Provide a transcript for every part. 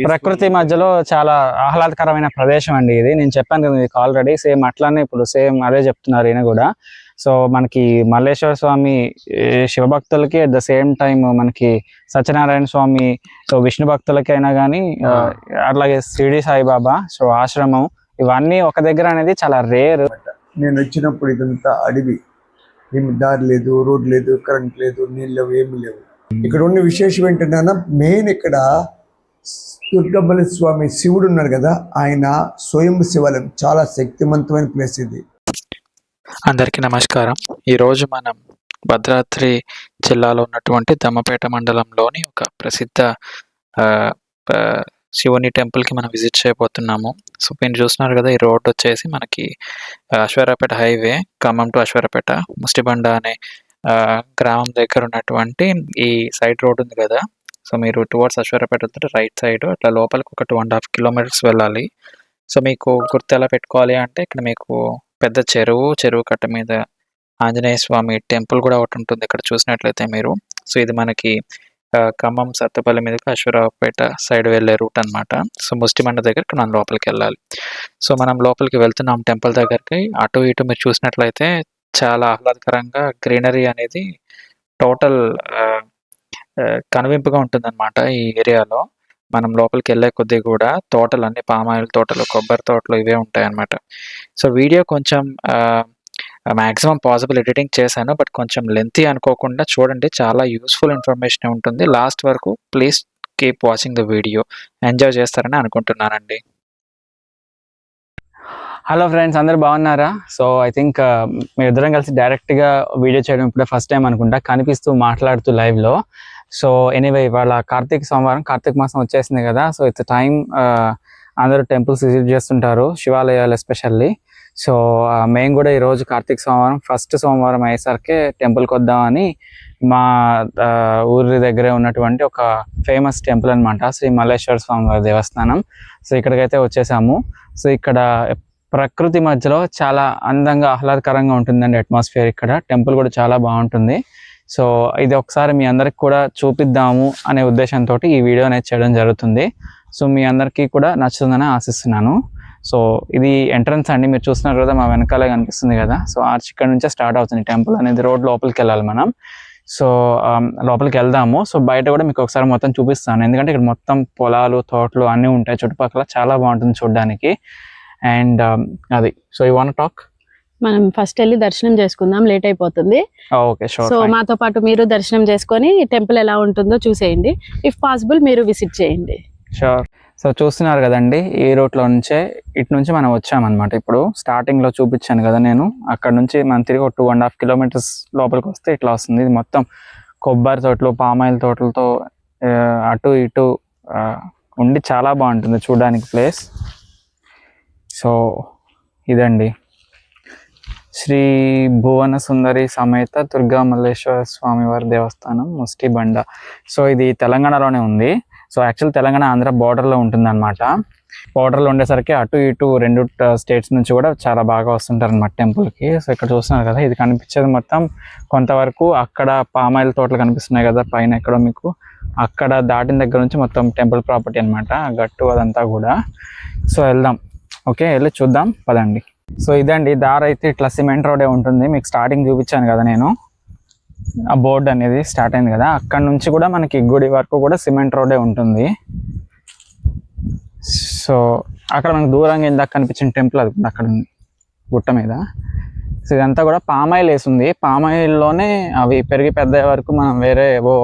ప్రకృతి మధ్యలో చాలా ఆహ్లాదకరమైన ప్రదేశం అండి ఇది. నేను చెప్పాను కదా మీకు ఆల్రెడీ, సేమ్ అట్లానే ఇప్పుడు సేమ్ అదే చెప్తున్నారు ఈయన కూడా. సో మనకి మల్లేశ్వర స్వామి శివభక్తులకి అట్ ద సేమ్ టైం మనకి సత్యనారాయణ స్వామి సో విష్ణు భక్తులకి అయినా కానీ, అట్లాగే షిరిడి సాయిబాబా సో ఆశ్రమం, ఇవన్నీ ఒక దగ్గర అనేది చాలా రేర్. నేను వచ్చినప్పుడు ఇదంతా అడవి, ఏమి దారి లేదు, రోడ్ లేదు, కరెంట్ లేదు, నీళ్ళు లేవు, ఏమి లేవు. ఇక్కడ ఉన్న విశేషం ఏంటంటే మెయిన్ ఇక్కడ దుర్గమల్లి స్వామి శివుడు ఉన్నారు కదా, ఆయన స్వయం శివాలయం, చాలా శక్తివంతమైన ప్లేస్ ఇది. అందరికీ నమస్కారం. ఈరోజు మనం భద్రాద్రి జిల్లాలో ఉన్నటువంటి దమ్మపేట మండలంలోని ఒక ప్రసిద్ధ శివుని టెంపుల్కి మనం విజిట్ చేయబోతున్నాము. సో మీరు చూస్తున్నారు కదా, ఈ రోడ్ వచ్చేసి మనకి అశ్వారావుపేట హైవే, ఖమ్మం టు అశ్వారావుపేట ముస్టిబండ అనే గ్రామం దగ్గర ఉన్నటువంటి ఈ సైడ్ రోడ్ ఉంది కదా. సో మీరు టువర్డ్స్ అశ్వారావుపేట వెళ్తుంటే రైట్ సైడ్ అట్లా లోపలికి ఒక 2.5 కిలోమీటర్స్ వెళ్ళాలి. సో మీకు గుర్తు ఎలా పెట్టుకోవాలి అంటే, ఇక్కడ మీకు పెద్ద చెరువు కట్ట మీద ఆంజనేయ స్వామి టెంపుల్ కూడా ఒకటి ఉంటుంది ఇక్కడ చూసినట్లయితే మీరు. సో ఇది మనకి ఖమ్మం సత్తపల్లి మీదకి అశ్వారావుపేట సైడ్ వెళ్ళే రూట్ అనమాట. సో ముస్టిమండ దగ్గరికి మనం లోపలికి వెళ్ళాలి. సో మనం లోపలికి వెళ్తున్నాం టెంపుల్ దగ్గరికి. అటు ఇటు మీరు చూసినట్లయితే చాలా ఆహ్లాదకరంగా గ్రీనరీ అనేది టోటల్ కనువింపుగా ఉంటుందన్నమాట ఈ ఏరియాలో. మనం లోపలికి వెళ్ళే కొద్దీ కూడా తోటలు అన్ని పామాయిల్ తోటలు, కొబ్బరి తోటలు ఇవే ఉంటాయన్నమాట. సో వీడియో కొంచెం మ్యాక్సిమం పాసిబుల్ ఎడిటింగ్ చేశాను, బట్ కొంచెం లెంతీ అనుకోకుండా చూడండి, చాలా యూస్ఫుల్ ఇన్ఫర్మేషన్ ఉంటుంది. లాస్ట్ వరకు please keep watching the video, enjoy చేస్తారని అనుకుంటున్నానండి. హలో ఫ్రెండ్స్, అందరు బాగున్నారా? సో ఐ థింక్ మీ ఇద్దరం కలిసి డైరెక్ట్గా వీడియో చేయడం ఇప్పుడే ఫస్ట్ టైం అనుకుంటా, కనిపిస్తూ మాట్లాడుతూ లైవ్లో. సో ఎనీవే, ఇవాళ కార్తీక మాసం వచ్చేసింది కదా. సో ఇట్స్ టైం అందరూ టెంపుల్స్ విజిట్ చేస్తుంటారు, శివాలయాలు ఎస్పెషల్లీ. సో మేము కూడా ఈరోజు ఫస్ట్ సోమవారం అయ్యేసరికి టెంపుల్కి వద్దామని మా ఊరి దగ్గరే ఉన్నటువంటి ఒక ఫేమస్ టెంపుల్ అనమాట, శ్రీ మల్లేశ్వర స్వామి వారి దేవస్థానం. సో ఇక్కడికైతే వచ్చేసాము. సో ఇక్కడ ప్రకృతి మధ్యలో చాలా అందంగా ఆహ్లాదకరంగా ఉంటుందండి అట్మాస్ఫియర్. ఇక్కడ టెంపుల్ కూడా చాలా బాగుంటుంది. సో ఇది ఒకసారి మీ అందరికి కూడా చూపిద్దాము అనే ఉద్దేశంతో ఈ వీడియో అనేది చేయడం జరుగుతుంది. సో మీ అందరికీ కూడా నచ్చుతుందని ఆశిస్తున్నాను. సో ఇది ఎంట్రన్స్ అండి, మీరు చూస్తున్నారు కదా, మా వెనకాలే కనిపిస్తుంది కదా. సో ఆర్చ్ ఇక్కడ నుంచే స్టార్ట్ అవుతుంది టెంపుల్ అనేది. రోడ్ లోపలికి వెళ్ళాలి మనం. సో లోపలికి వెళ్దాము. సో బయట కూడా మీకు ఒకసారి మొత్తం చూపిస్తాను, ఎందుకంటే ఇక్కడ మొత్తం పొలాలు, తోటలు అన్నీ ఉంటాయి చుట్టుపక్కల, చాలా బాగుంటుంది చూడడానికి. అండ్ అది, సో యూ వాంట్ టాక్? మనం ఫస్ట్ వెళ్ళి దర్శనం చేసుకుందాం, లేట్ అయిపోతుంది. Okay, sure. సో మాతో పాటు మీరు దర్శనం చేసుకొని టెంపుల్ ఎలా ఉంటుందో చూసేయండి. ఇఫ్ పాసిబుల్ మీరు విజిట్ చేయండి. షూర్. సో చూస్తున్నారు కదండి, ఈ రూట్లో నుంచే ఇటు నుంచి మనం వచ్చామన్నమాట. ఇప్పుడు స్టార్టింగ్లో చూపించాను కదా నేను, అక్కడ నుంచి మనం తిరిగి ఒక 2.5 కిలోమీటర్స్ లోపలికి వస్తే ఇట్లా వస్తుంది. ఇది మొత్తం కొబ్బరి తోటలు, పామాయిల్ తోటలతో అటు ఇటు ఉండి చాలా బాగుంటుంది చూడడానికి ప్లేస్. సో ఇదండి శ్రీ భువన సుందరి సమేత దుర్గా మల్లేశ్వర స్వామి వారి దేవస్థానం, ముస్టిబండ. సో ఇది తెలంగాణలోనే ఉంది. సో యాక్చువల్ తెలంగాణ ఆంధ్ర బార్డర్లో ఉంటుంది అనమాట. బార్డర్లో ఉండేసరికి అటు ఇటు 2 స్టేట్స్ నుంచి కూడా చాలా బాగా వస్తుంటారు అనమాట టెంపుల్కి. సో ఇక్కడ చూస్తున్నారు కదా, ఇది కనిపించేది మొత్తం కొంతవరకు అక్కడ పామాయిల్ తోటలు కనిపిస్తున్నాయి కదా పైన ఎక్కడో మీకు, అక్కడ దాటిన దగ్గర నుంచి మొత్తం టెంపుల్ ప్రాపర్టీ అనమాట, గట్టు అదంతా కూడా. సో వెళ్దాం, ఓకే, వెళ్ళి చూద్దాం పదండి. సో ఇదండి దారి అయితే ఇట్లా సిమెంట్ రోడే ఉంటుంది. మీకు స్టార్టింగ్ చూపించాను కదా నేను, ఆ బోర్డు అనేది స్టార్ట్ అయింది కదా, అక్కడ నుంచి కూడా మనకి గుడి వరకు కూడా సిమెంట్ రోడే ఉంటుంది. సో అక్కడ మనకు దూరంగా ఇందాక కనిపించిన టెంపుల్ అది అక్కడ ఉంది గుట్ట మీద. సో ఇదంతా కూడా పామాయిల్ వేసింది. పామాయిల్లోనే అవి పెరిగి పెద్ద వరకు మనం వేరే ఏవో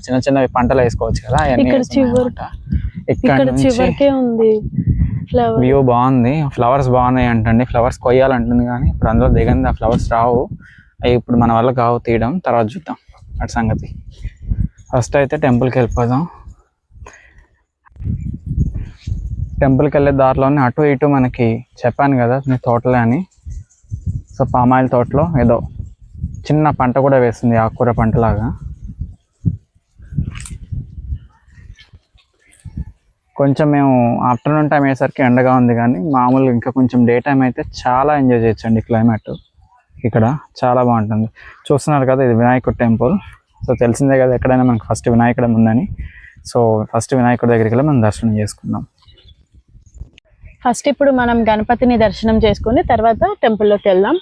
చిన్న చిన్న పంటలు వేసుకోవచ్చు కదా. ఇక్కడ ఉంది వ్యూ బాగుంది, ఫ్లవర్స్ బాగున్నాయి అంటండి. ఫ్లవర్స్ కొయ్యాలంటుంది కానీ ఇప్పుడు అందులో దిగంది, ఆ ఫ్లవర్స్ రావు. అవి ఇప్పుడు మన వల్ల కావు తీయడం, తర్వాత చూద్దాం అటు సంగతి. ఫస్ట్ అయితే టెంపుల్కి వెళ్ళిపోదాం. టెంపుల్కి వెళ్ళే దారిలోనే అటు ఇటు మనకి చెప్పాను కదా తోటలే అని. సో పామాయిల్ తోటలో ఏదో చిన్న పంట కూడా వేస్తుంది, ఆకుకూర పంటలాగా. కొంచెం మేము ఆఫ్టర్నూన్ టైం అయ్యేసరికి ఎండగా ఉంది, కానీ మామూలుగా ఇంకా కొంచెం డే టైం అయితే చాలా ఎంజాయ్ చేయొచ్చండి క్లైమేట్. ఇక్కడ చాలా బాగుంటుంది. చూస్తున్నారు కదా, ఇది వినాయకుడు టెంపుల్. సో తెలిసిందే కదా, ఎక్కడైనా మనకు ఫస్ట్ వినాయకుడు ఉందని. సో ఫస్ట్ వినాయకుడి దగ్గరికి వెళ్ళి మనం దర్శనం చేసుకుందాం. ఫస్ట్ ఇప్పుడు మనం గణపతిని దర్శనం చేసుకుని తర్వాత టెంపుల్లోకి వెళ్దాం.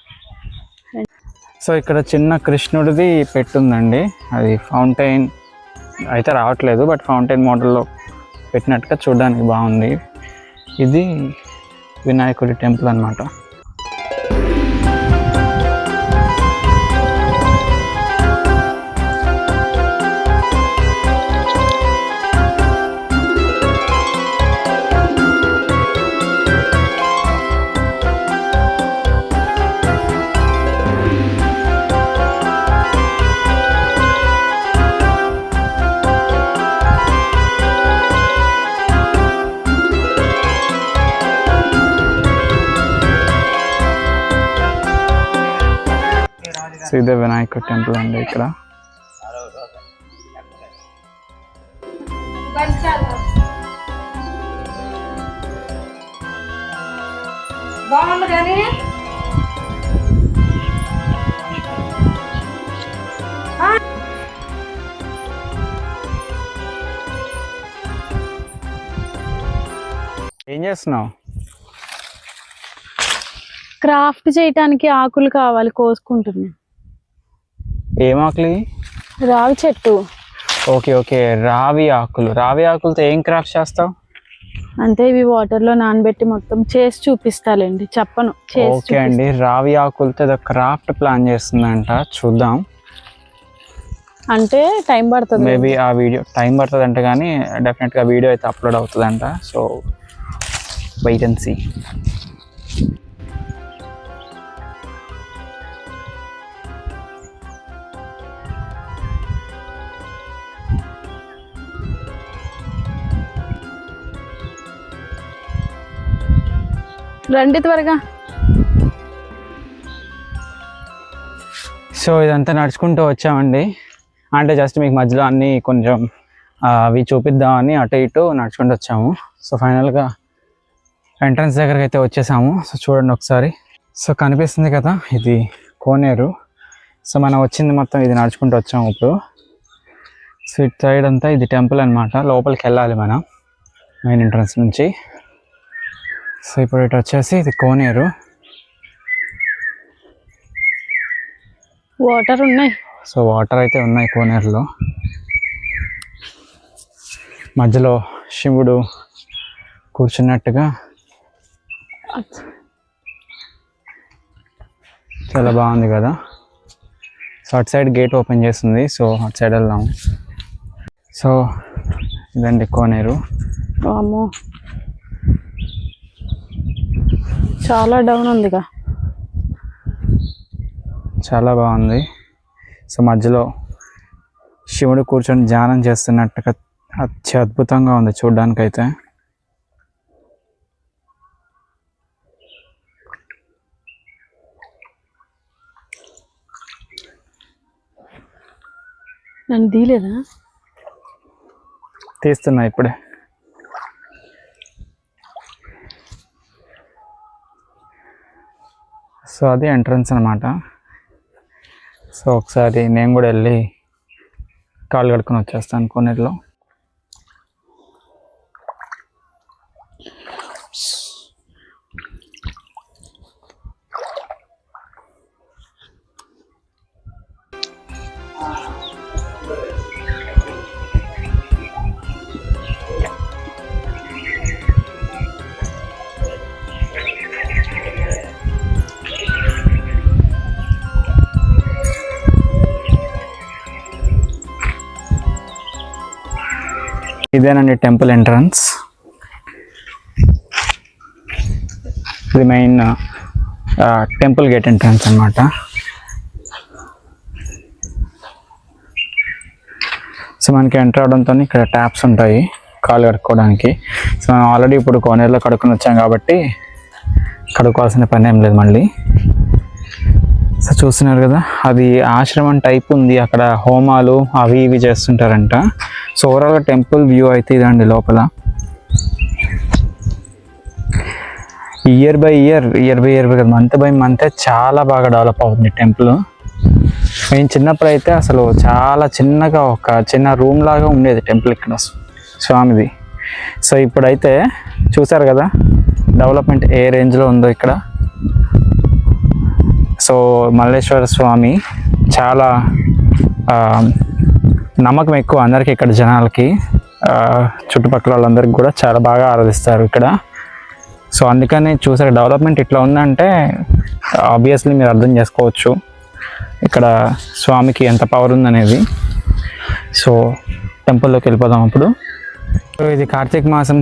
సో ఇక్కడ చిన్న కృష్ణుడిది పెట్టుందండి, అది ఫౌంటైన్ అయితే రావట్లేదు, బట్ ఫౌంటైన్ మోడల్లో పెట్టినట్టుగా చూడడానికి బాగుంది. ఇది వినాయకుడి టెంపుల్ అన్నమాట. సో ఇదే వినాయకుడి టెంపుల్ అండి ఇక్కడ. బాగుంది కానీ ఏం చేస్తున్నావు? క్రాఫ్ట్ చేయటానికి ఆకులు కావాలి, కోసుకుంటున్నాను. ఏం ఆకులు? రావి చెట్టు. ఓకే ఓకే, రావి ఆకులు. రావి ఆకులతో ఏం క్రాఫ్ట్ చేస్తావు? అంటే ఇవి వాటర్ లో నానబెట్టి మొత్తం చేసి చూపిస్తాలేండి, చెప్పను. ఓకే అండి, రావి ఆకులతో ఏదో క్రాఫ్ట్ ప్లాన్ చేస్తుందంట, చూద్దాం. అంటే టైం పడుతుంది, మేబీ ఆ వీడియో టైం పడుతుంది అంట, కానీ డెఫినెట్గా వీడియో అయితే అప్లోడ్ అవుతుందంట. So wait and see. రండి త్వరగా. సో ఇదంతా నడుచుకుంటూ వచ్చామండి, అంటే జస్ట్ మీకు మధ్యలో అన్నీ కొంచెం అవి చూపిద్దామని అటు ఇటు నడుచుకుంటూ వచ్చాము. సో ఫైనల్గా ఎంట్రన్స్ దగ్గరికి అయితే వచ్చేసాము. సో చూడండి ఒకసారి. సో కనిపిస్తుంది కదా, ఇది కోనేరు. సో మనం వచ్చింది మొత్తం ఇది నడుచుకుంటూ వచ్చాము ఇప్పుడు. సో ఇటు సైడ్ అంతా ఇది టెంపుల్ అనమాట, లోపలికి వెళ్ళాలి మనం మెయిన్ ఎంట్రన్స్ నుంచి. సో ఇప్పుడు ఇటు వచ్చేసి ఇది కోనేరు. వాటర్ ఉన్నాయి. సో వాటర్ అయితే ఉన్నాయి కోనేరులో. మధ్యలో శివుడు కూర్చున్నట్టుగా చాలా బాగుంది కదా. సో అటు సైడ్ గేట్ ఓపెన్ చేస్తుంది, సో అటు సైడ్ వెళ్దాం. సో ఇదండి కోనేరు. అమ్మో చాలా డౌన్ ఉందిగా, చాలా బాగుంది. సో మధ్యలో శివుడు కూర్చొని ధ్యానం చేస్తున్నట్టుగా అద్భుతంగా ఉంది చూడ్డానికైతే. నన్ను తీయలేదా? తీస్తున్నా ఇప్పుడే. సో అది ఎంట్రన్స్ అనమాట. సో ఒకసారి నేను కూడా వెళ్ళి కాళ్ళు కడుక్కొని వచ్చేస్తాను కోనేరులో. ఇదేనండి టెంపుల్ ఎంట్రన్స్. ఇది మెయిన్ టెంపుల్ గేట్ ఎంట్రన్స్ అన్నమాట. సో మనకి ఎంటర్ అవడంతో ఇక్కడ ట్యాప్స్ ఉంటాయి కాళ్ళు కడుక్కోవడానికి. సో మనం ఆల్రెడీ ఇప్పుడు కోనేరులో కడుక్కొని వచ్చాం కాబట్టి కడుక్కోవాల్సిన పని ఏం లేదు మళ్ళీ. సో చూస్తున్నారు కదా, అది ఆశ్రమం టైప్ ఉంది, అక్కడ హోమాలు అవి ఇవి చేస్తుంటారంట. సో ఓవరాల్గా టెంపుల్ వ్యూ అయితే ఇదండి లోపల. ఇయర్ బై ఇయర్ కదా, మంత్ బై మంత్ చాలా బాగా డెవలప్ అవుతుంది టెంపుల్. మేము చిన్నప్పుడు అయితే అసలు చాలా చిన్నగా ఒక చిన్న రూమ్ లాగా ఉండేది టెంపుల్ ఇక్కడ. స్వామిది. సో ఇప్పుడైతే చూసారు కదా డెవలప్మెంట్ ఏ రేంజ్లో ఉందో ఇక్కడ. సో మల్లేశ్వర స్వామి చాలా నమ్మకం ఎక్కువ అందరికీ ఇక్కడ జనాలకి, చుట్టుపక్కల వాళ్ళందరికీ కూడా చాలా బాగా ఆరాధిస్తారు ఇక్కడ. సో అందుకని చూసారు డెవలప్మెంట్ ఇట్లా ఉందంటే ఆబ్వియస్లీ మీరు అర్థం చేసుకోవచ్చు ఇక్కడ స్వామికి ఎంత పవర్ ఉందనేది. సో టెంపుల్లోకి వెళ్ళిపోదాం అప్పుడు. సో ఇది కార్తీక మాసం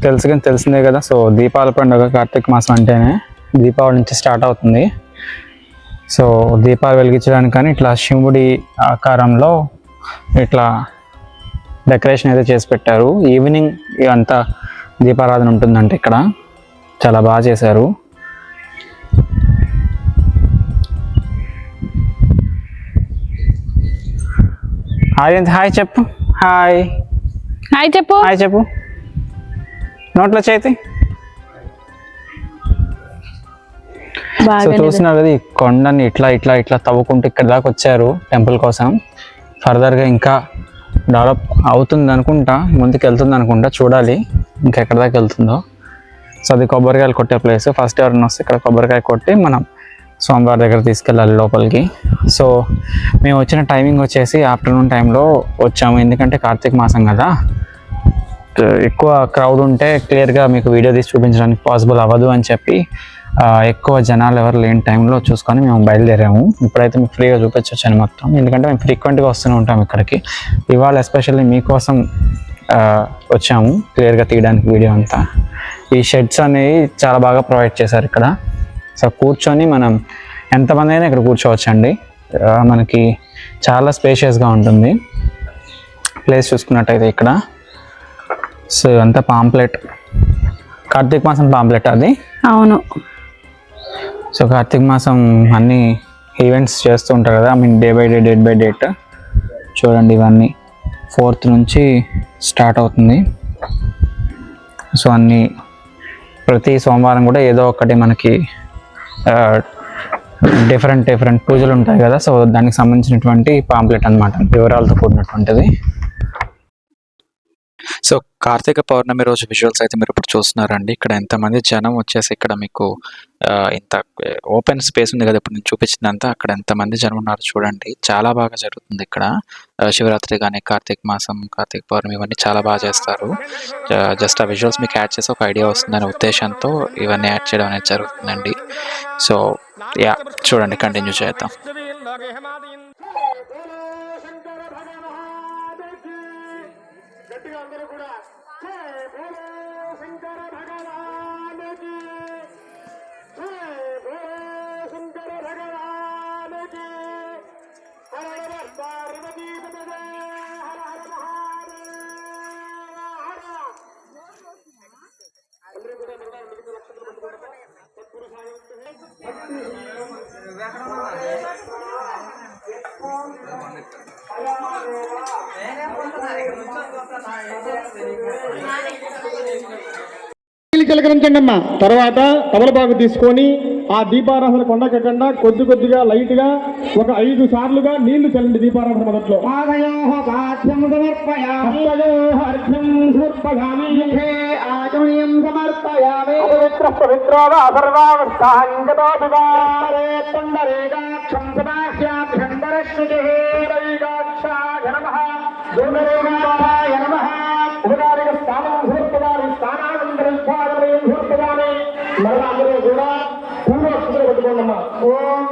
తెలిసిందే కదా. సో దీపాల పండుగ కార్తీక మాసం అంటేనే దీపావళి నుంచి స్టార్ట్ అవుతుంది. సో దీపాలు వెలిగించడానికి కానీ ఇట్లా శివుడి ఆకారంలో ఇట్లా డెకరేషన్ అయితే చేసి పెట్టారు. ఈవినింగ్ ఇవంతా దీపారాధన ఉంటుందంటే ఇక్కడ చాలా బాగా చేశారు. హాయ్ చెప్పు. హాయ్ చెప్పు. నోట్లో చేతి. సో చూస్తున్నారు కదా ఈ కొండని ఇట్లా ఇట్లా ఇట్లా తవ్వుకుంటూ ఇక్కడ దాకా వచ్చారు టెంపుల్ కోసం. ఫర్దర్గా ఇంకా డెవలప్ అవుతుంది అనుకుంటా, ముందుకు వెళ్తుంది అనుకుంటా, చూడాలి ఇంకా ఎక్కడ దాకా వెళ్తుందో. సో అది కొబ్బరికాయలు కొట్టే ప్లేస్. ఫస్ట్ ఎవరైనా వస్తే ఇక్కడ కొబ్బరికాయ కొట్టి మనం స్వామివారి దగ్గర తీసుకెళ్ళాలి లోపలికి. సో మేము వచ్చిన టైమింగ్ వచ్చేసి ఆఫ్టర్నూన్ టైంలో వచ్చాము, ఎందుకంటే కార్తీక మాసం కదా, ఎక్కువ క్రౌడ్ ఉంటే క్లియర్గా మీకు వీడియో తీసి చూపించడానికి పాసిబుల్ అవ్వదు అని చెప్పి ఎక్కువ జనాలు ఎవరు లేని టైంలో చూసుకొని మేము బయలుదేరాము. ఇప్పుడైతే మీకు ఫ్రీగా చూపించవచ్చని మొత్తం, ఎందుకంటే మేము ఫ్రీక్వెంట్గా వస్తూనే ఉంటాం ఇక్కడికి. ఇవాళ ఎస్పెషల్లీ మీకోసం వచ్చాము క్లియర్గా తీయడానికి వీడియో అంతా. ఈ షెడ్స్ అనేవి చాలా బాగా ప్రొవైడ్ చేశారు ఇక్కడ. సో కూర్చొని మనం ఎంతమంది అయినా ఇక్కడ కూర్చోవచ్చండి. మనకి చాలా స్పేషియస్గా ఉంటుంది ప్లేస్ చూసుకున్నట్టయితే ఇక్కడ. సో ఇదంతా పాంప్లెట్, కార్తీక మాసం పాంప్లెట్ అది. అవును. సో కార్తీక మాసం అన్ని ఈవెంట్స్ చేస్తూ ఉంటారు కదా, I mean day by day, date by date. చూడండి ఇవన్నీ 4th నుంచి స్టార్ట్ అవుతుంది. సో అన్నీ ప్రతి సోమవారం కూడా ఏదో ఒకటి మనకి డిఫరెంట్ పూజలు ఉంటాయి కదా. సో దానికి సంబంధించినటువంటి పాంప్లెట్ అన్నమాట, వివరాలతో కూడినటువంటిది. సో కార్తీక పౌర్ణమి రోజు విజువల్స్ అయితే మీరు ఇప్పుడు చూస్తున్నారండి. ఇక్కడ ఎంతమంది జనం వచ్చేసి ఇక్కడ మీకు ఇంత ఓపెన్ స్పేస్ ఉంది కదా ఇప్పుడు నేను చూపించిందంతా, అక్కడ ఎంతమంది జనం ఉన్నారు చూడండి. చాలా బాగా జరుగుతుంది ఇక్కడ. శివరాత్రి కానీ కార్తీక మాసం, కార్తీక పౌర్ణమి ఇవన్నీ చాలా బాగా చేస్తారు. జస్ట్ ఆ విజువల్స్ మీకు యాడ్ చేసి ఒక ఐడియా వస్తుందనే ఉద్దేశంతో ఇవన్నీ యాడ్ చేయడం అనేది జరుగుతుందండి. సో యా చూడండి, కంటిన్యూ చేద్దాం. చిలకరించండి అమ్మా. తర్వాత తమలపాకు తీసుకొని ఆ దీపారాధన కొండకెక్కకుండా కొద్దిగా లైట్ గా ఒక 5 సార్లుగా నీళ్లు చల్లండి దీపారాధన మొదట్లో. మరలా కూడా పూర్వక్షులు పెట్టుకోండమ్మా. ఓం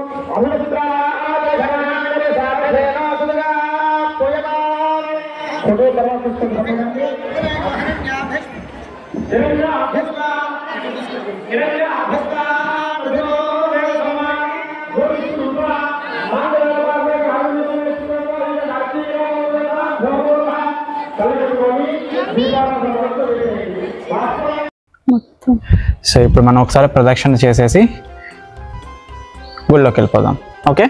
సో ఇప్పుడు మనం ఒకసారి ప్రదక్షిణ చేసేసి గుళ్ళోకి వెళ్ళిపోదాం. ఓకే.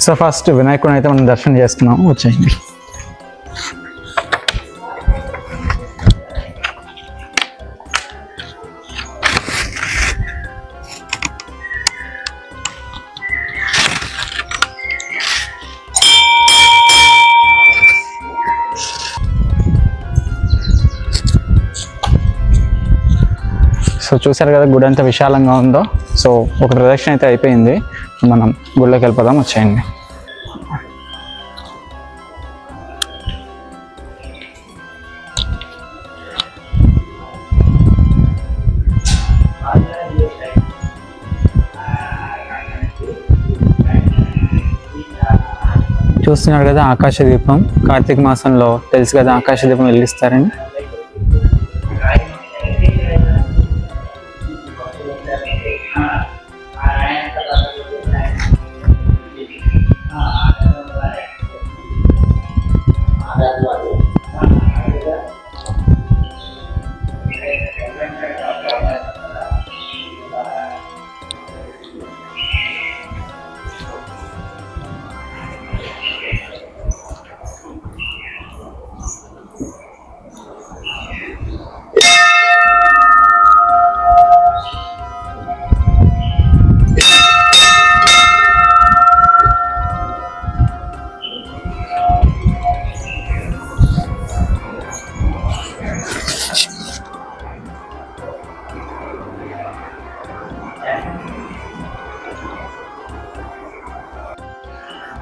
సో ఫస్ట్ వినాయకుడిని అయితే మనం దర్శనం చేసుకున్నాం. వచ్చేయండి. చూసారు కదా గుడి ఎంత విశాలంగా ఉందో. సో ఒక ప్రదక్షిణ అయితే అయిపోయింది, మనం గుడిలోకి వెళ్ళిపోదాం, వచ్చేయండి. చూస్తున్నారు కదా ఆకాశ దీపం, కార్తీక మాసంలో తెలుసు కదా ఆకాశ దీపం వెలిగిస్తారని.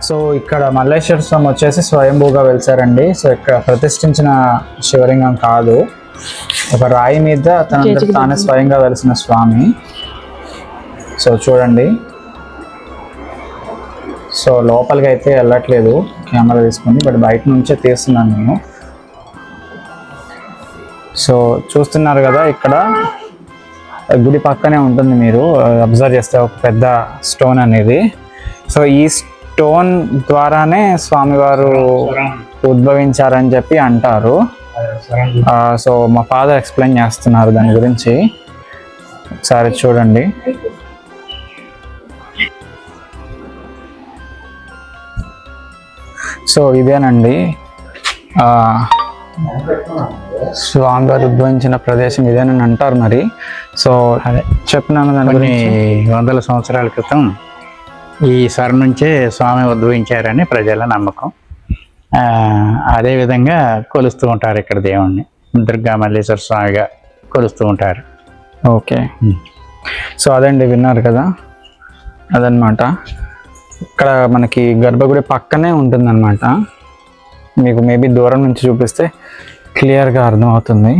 సో ఇక్కడ మల్లేశ్వర స్వామి వచ్చేసి స్వయంభూగా వెలిసారండి. సో ఇక్కడ ప్రతిష్ఠించిన శివలింగం కాదు, ఒక రాయి మీద తనంతట తానే స్వయంగా వెలిసిన స్వామి. సో చూడండి, సో లోపలికి అయితే వెళ్ళట్లేదు కెమెరా తీసుకుని, బట్ బయట నుంచే తీస్తున్నాను నేను. సో చూస్తున్నారు కదా, ఇక్కడ గుడి పక్కనే ఉంటుంది, మీరు అబ్జర్వ్ చేస్తే ఒక పెద్ద స్టోన్ అనేది. సో ఈ స్టోన్ ద్వారానే స్వామివారు ఉద్భవించారని చెప్పి అంటారు. సో మా ఫాదర్ ఎక్స్ప్లెయిన్ చేస్తున్నారు దాని గురించి, ఒకసారి చూడండి. సో ఇదేనండి స్వామివారు ఉద్భవించిన ప్రదేశం ఇదేనని అంటారు మరి. సో అదే చెప్పినాను, దాని గురించి వందల సంవత్సరాల క్రితం ఈ సర నుంచే స్వామి ఉద్భవించారని ప్రజల నమ్మకం. అదేవిధంగా కొలుస్తూ ఉంటారు ఇక్కడ దేవుణ్ణి, దుర్గా మల్లేశ్వర స్వామిగా కొలుస్తూ ఉంటారు. ఓకే, సో అదండి, విన్నారు కదా, అదనమాట. ఇక్కడ మనకి గర్భగుడి పక్కనే ఉంటుందన్నమాట. మీకు మేబీ దూరం నుంచి చూపిస్తే క్లియర్గా అర్థమవుతుంది.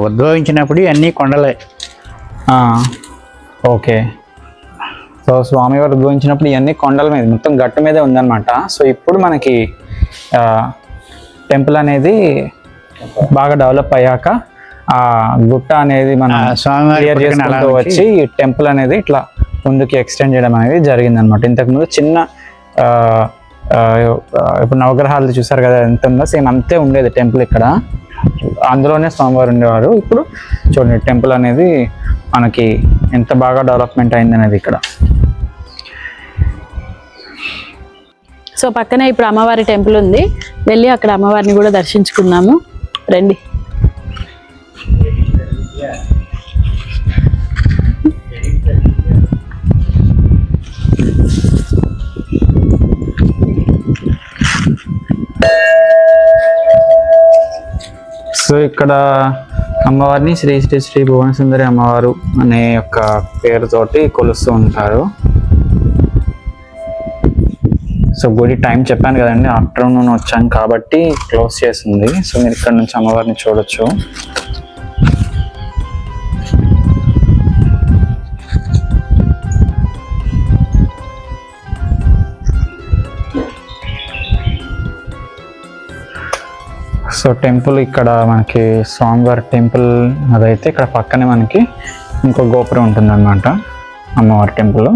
ఉద్భవించినప్పుడు అన్నీ కొండలే. ఓకే, సో స్వామివారు ఉద్భవించినప్పుడు ఇవన్నీ కొండల మీద, మొత్తం గట్టు మీదే ఉందన్నమాట. సో ఇప్పుడు మనకి టెంపుల్ అనేది బాగా డెవలప్ అయ్యాక ఆ గుట్ట అనేది మనం క్లియర్ చేసుకుంటూ వచ్చి టెంపుల్ అనేది ఇట్లా ముందుకి ఎక్స్టెండ్ చేయడం అనేది జరిగిందనమాట. ఇంతకుముందు చిన్న ఇప్పుడు నవగ్రహాలు చూసారు కదా ఎంత ఉందో, సేమ్ అంతే ఉండేది టెంపుల్ ఇక్కడ, అందులోనే స్వామివారు ఉండేవారు. ఇప్పుడు చూడండి టెంపుల్ అనేది మనకి ఎంత బాగా డెవలప్మెంట్ అయింది అనేది ఇక్కడ. సో పక్కనే ఇప్పుడు అమ్మవారి టెంపుల్ ఉంది, వెళ్ళి అక్కడ అమ్మవారిని కూడా దర్శించుకుందాము, రండి. సో ఇక్కడ అమ్మవారిని శ్రీ శ్రీ శ్రీ భువనసుందరి అమ్మవారు అనే యొక్క పేరుతోటి కొలుస్తూ ఉంటారు. సో గుడి టైం చెప్పాను కదండి, ఆఫ్టర్నూన్ వచ్చాం కాబట్టి క్లోజ్ చేసింది. సో మీరు ఇక్కడ నుంచి అమ్మవారిని చూడొచ్చు. సో టెంపుల్ ఇక్కడ మనకి స్వామివారి టెంపుల్ అదైతే ఇక్కడ పక్కనే మనకి ఇంకో గోపురం ఉంటుందన్నమాట అమ్మవారి టెంపుల్.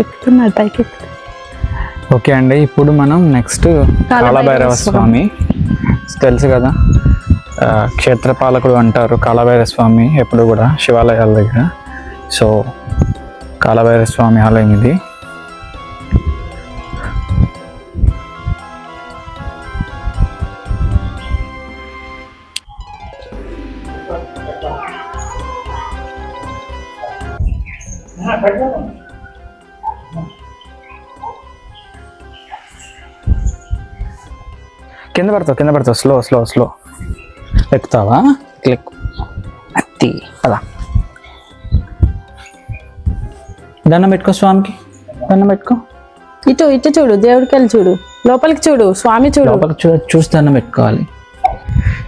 ఎక్కుతున్నాడు పైకి. ఓకే అండి, ఇప్పుడు మనం నెక్స్ట్ కాలభైరవ స్వామి. తెలుసు కదా, క్షేత్రపాలకుడు అంటారు కాలభైరవ స్వామి ఎప్పుడు కూడా శివాలయాల దగ్గర. సో కాలభైరవ స్వామి ఆలయం ఇది. కింద పడతావు స్లో స్లో స్లో ఎక్కుతావా? క్లిక్ అత్తి అలా దండం పెట్టుకో స్వామికి, దండం పెట్టుకో. ఇటు ఇటు చూడు, దేవుడికి వెళ్ళి చూడు, లోపలికి చూడు, స్వామి చూడు, లోపలికి చూసి దండం పెట్టుకోవాలి.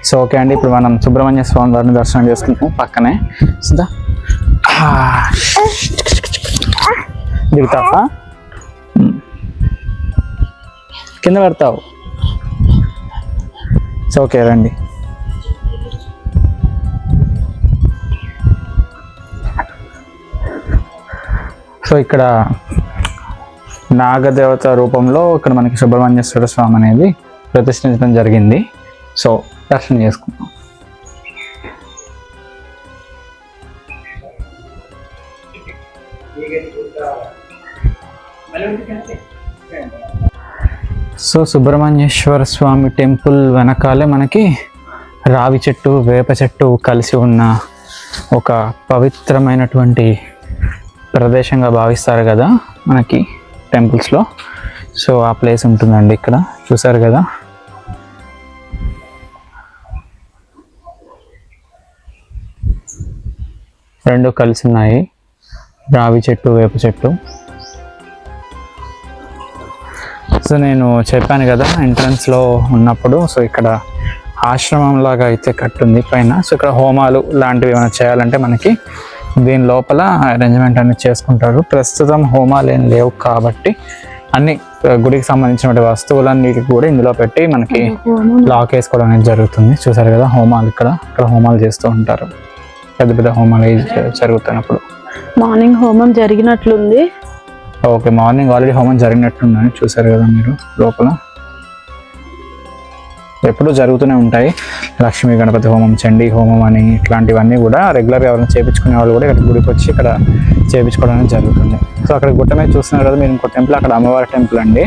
సో ఓకే అండి, ఇప్పుడు మనం సుబ్రహ్మణ్య స్వామి వారిని దర్శనం చేసుకుంటాం పక్కనే. దిగుతావా? కింద పడతావు. సో ఓకే రండి. సో ఇక్కడ నాగదేవత రూపంలో ఇక్కడ మనకి సుబ్రహ్మణ్యేశ్వర స్వామి అనేది ప్రతిష్ఠించడం జరిగింది. సో దర్శనం చేసుకుందాం. సో సుబ్రహ్మణ్యేశ్వర స్వామి టెంపుల్ వెనకాలే మనకి రావి చెట్టు, వేప చెట్టు కలిసి ఉన్న ఒక పవిత్రమైనటువంటి ప్రదేశంగా భావిస్తారు కదా మనకి టెంపుల్స్లో. సో ఆ ప్లేస్ ఉంటుందండి ఇక్కడ, చూసారు కదా. రెండు కలిసి ఉన్నాయి, రావి చెట్టు, వేప చెట్టు. సో నేను చెప్పాను కదా ఎంట్రన్స్లో ఉన్నప్పుడు, సో ఇక్కడ ఆశ్రమం లాగా అయితే కట్టుంది పైన. సో ఇక్కడ హోమాలు లాంటివి ఏమైనా చేయాలంటే మనకి దీని లోపల అరేంజ్మెంట్ అనేది చేసుకుంటారు. ప్రస్తుతం హోమాలు ఏం లేవు కాబట్టి అన్ని గుడికి సంబంధించిన వస్తువులన్నిటికి కూడా ఇందులో పెట్టి మనకి లాక్ వేసుకోవడం అనేది జరుగుతుంది. చూసారు కదా హోమాలు, ఇక్కడ హోమాలు చేస్తూ ఉంటారు. పెద్ద పెద్ద హోమాలు జరుగుతున్నప్పుడు మార్నింగ్ హోమం జరిగినట్లుంది. ఓకే, మార్నింగ్ ఆల్రెడీ హోమం జరిగినట్లుందని చూసారు కదా మీరు. లోపల ఎప్పుడూ జరుగుతూనే ఉంటాయి. లక్ష్మీ గణపతి హోమం, చండీ హోమం అని ఇట్లాంటివన్నీ కూడా రెగ్యులర్గా ఎవరైనా చేయించుకునే వాళ్ళు కూడా ఇక్కడ గుడికి వచ్చి ఇక్కడ చేయించుకోవడం అనేది జరుగుతుంది. సో అక్కడ గుట్ట మీద చూస్తున్నారు కదా మీరు ఇంకో టెంపుల్, అక్కడ అమ్మవారి టెంపుల్ అండి.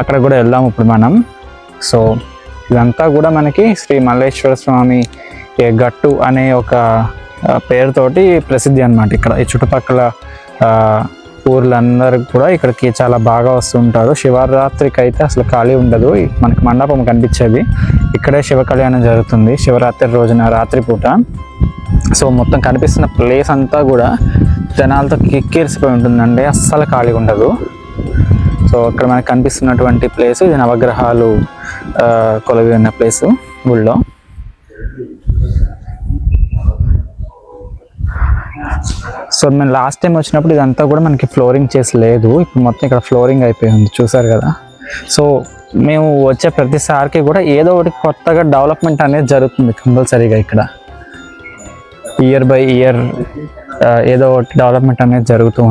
అక్కడ కూడా వెళ్దాం ఇప్పుడు మనం. సో ఇదంతా కూడా మనకి శ్రీ మల్లేశ్వర స్వామి గట్టు అనే ఒక పేరుతోటి ప్రసిద్ధి అన్నమాట. ఇక్కడ ఈ చుట్టుపక్కల ఊర్లందరూ కూడా ఇక్కడికి చాలా బాగా వస్తుంటారు. శివరాత్రికి అయితే అసలు ఖాళీ ఉండదు. మనకి మండపం కనిపించేది ఇక్కడే శివ కళ్యాణం జరుగుతుంది శివరాత్రి రోజున రాత్రిపూట. సో మొత్తం కనిపిస్తున్న ప్లేస్ అంతా కూడా జనాలతో కిక్కిరిసిపోయి ఉంటుందండి, అస్సలు ఖాళీ ఉండదు. సో ఇక్కడ మనకు కనిపిస్తున్నటువంటి ప్లేస్ ఇది నవగ్రహాలు కొలువి ఉన్న ప్లేసు గుళ్ళో. సో మేము లాస్ట్ టైం వచ్చినప్పుడు ఇదంతా కూడా మనకి ఫ్లోరింగ్ చేసి లేదు, ఇప్పుడు మొత్తం ఇక్కడ ఫ్లోరింగ్ అయిపోయింది చూసారు కదా. సో మేము వచ్చే ప్రతిసారికి కూడా ఏదో ఒకటి కొత్తగా డెవలప్మెంట్ అనేది జరుగుతుంది కంపల్సరీగా. ఇక్కడ ఇయర్ బై ఇయర్ ఏదో ఒకటి డెవలప్మెంట్ అనేది జరుగుతూ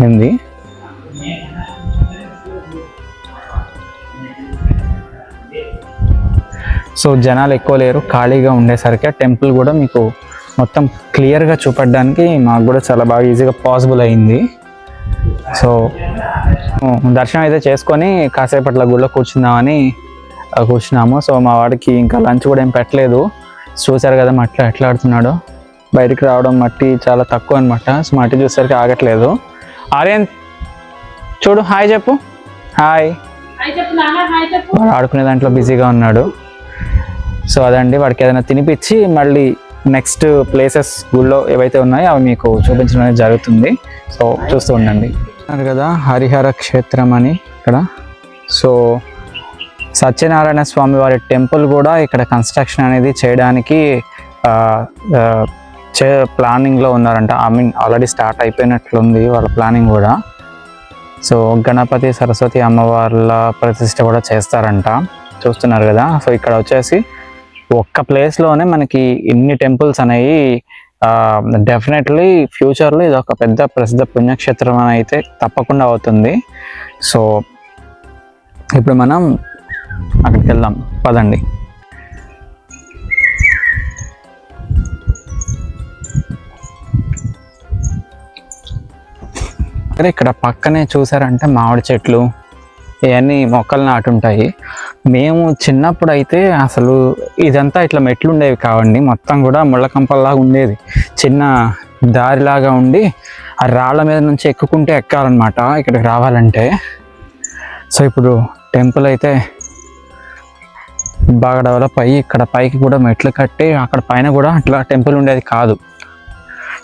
ఉంది. సో జనాలు ఎక్కువ లేరు, ఖాళీగా ఉండేసరికి ఆ టెంపుల్ కూడా మీకు మొత్తం క్లియర్గా చూపడానికి మాకు కూడా చాలా బాగా ఈజీగా పాసిబుల్ అయింది. సో దర్శనం అయితే చేసుకొని కాసేపట్ల గుళ్ళో కూర్చున్నాము. సో మా వాడికి ఇంకా లంచ్ కూడా ఏం పెట్టలేదు. చూసారు కదా మట్టి ఎట్లా ఆడుతున్నాడో, బయటికి రావడం మట్టి చాలా తక్కువ అనమాట. సో మట్టి చూసేసరికి ఆగట్లేదు. ఆర్యన్ చూడు, హాయ్ చెప్పు. హాయ్. వాడు ఆడుకునే దాంట్లో బిజీగా ఉన్నాడు. సో అదండి, వాడికి ఏదైనా తినిపించి మళ్ళీ నెక్స్ట్ ప్లేసెస్ గుళ్ళో ఏవైతే ఉన్నాయో అవి మీకు చూపించడం అనేది జరుగుతుంది. సో చూస్తూ ఉండండి. అన్నారు కదా హరిహర క్షేత్రం అని ఇక్కడ. సో సత్యనారాయణ స్వామి వారి టెంపుల్ కూడా ఇక్కడ కన్స్ట్రక్షన్ అనేది చేయడానికి ప్లానింగ్లో ఉన్నారంట. ఆల్రెడీ స్టార్ట్ అయిపోయినట్లుంది వాళ్ళ ప్లానింగ్ కూడా. సో గణపతి సరస్వతి అమ్మవార్ల ప్రతిష్ఠ కూడా చేస్తారంట, చూస్తున్నారు కదా. సో ఇక్కడ వచ్చేసి ఒక్క ప్లేస్లోనే మనకి ఇన్ని టెంపుల్స్ అనేవి డెఫినెట్లీ ఫ్యూచర్లో ఇది ఒక పెద్ద ప్రసిద్ధ పుణ్యక్షేత్రం అని అయితే తప్పకుండా అవుతుంది. సో ఇప్పుడు మనం అక్కడికి వెళ్దాం, పదండి. ఇక్కడ పక్కనే చూసారంటే మామిడి చెట్లు ఇవన్నీ మొక్కలు నాటుంటాయి. మేము చిన్నప్పుడు అయితే అసలు ఇదంతా ఇట్లా మెట్లు ఉండేవి కావండి, మొత్తం కూడా ముళ్ళ కంపల్లాగా ఉండేది. చిన్న దారిలాగా ఉండి ఆ రాళ్ళ మీద నుంచి ఎక్కుకుంటే ఎక్కాలన్నమాట ఇక్కడికి రావాలంటే. సో ఇప్పుడు టెంపుల్ అయితే బాగా డెవలప్ అయ్యి ఇక్కడ పైకి కూడా మెట్లు కట్టి అక్కడ పైన కూడా అట్లా టెంపుల్ ఉండేది కాదు,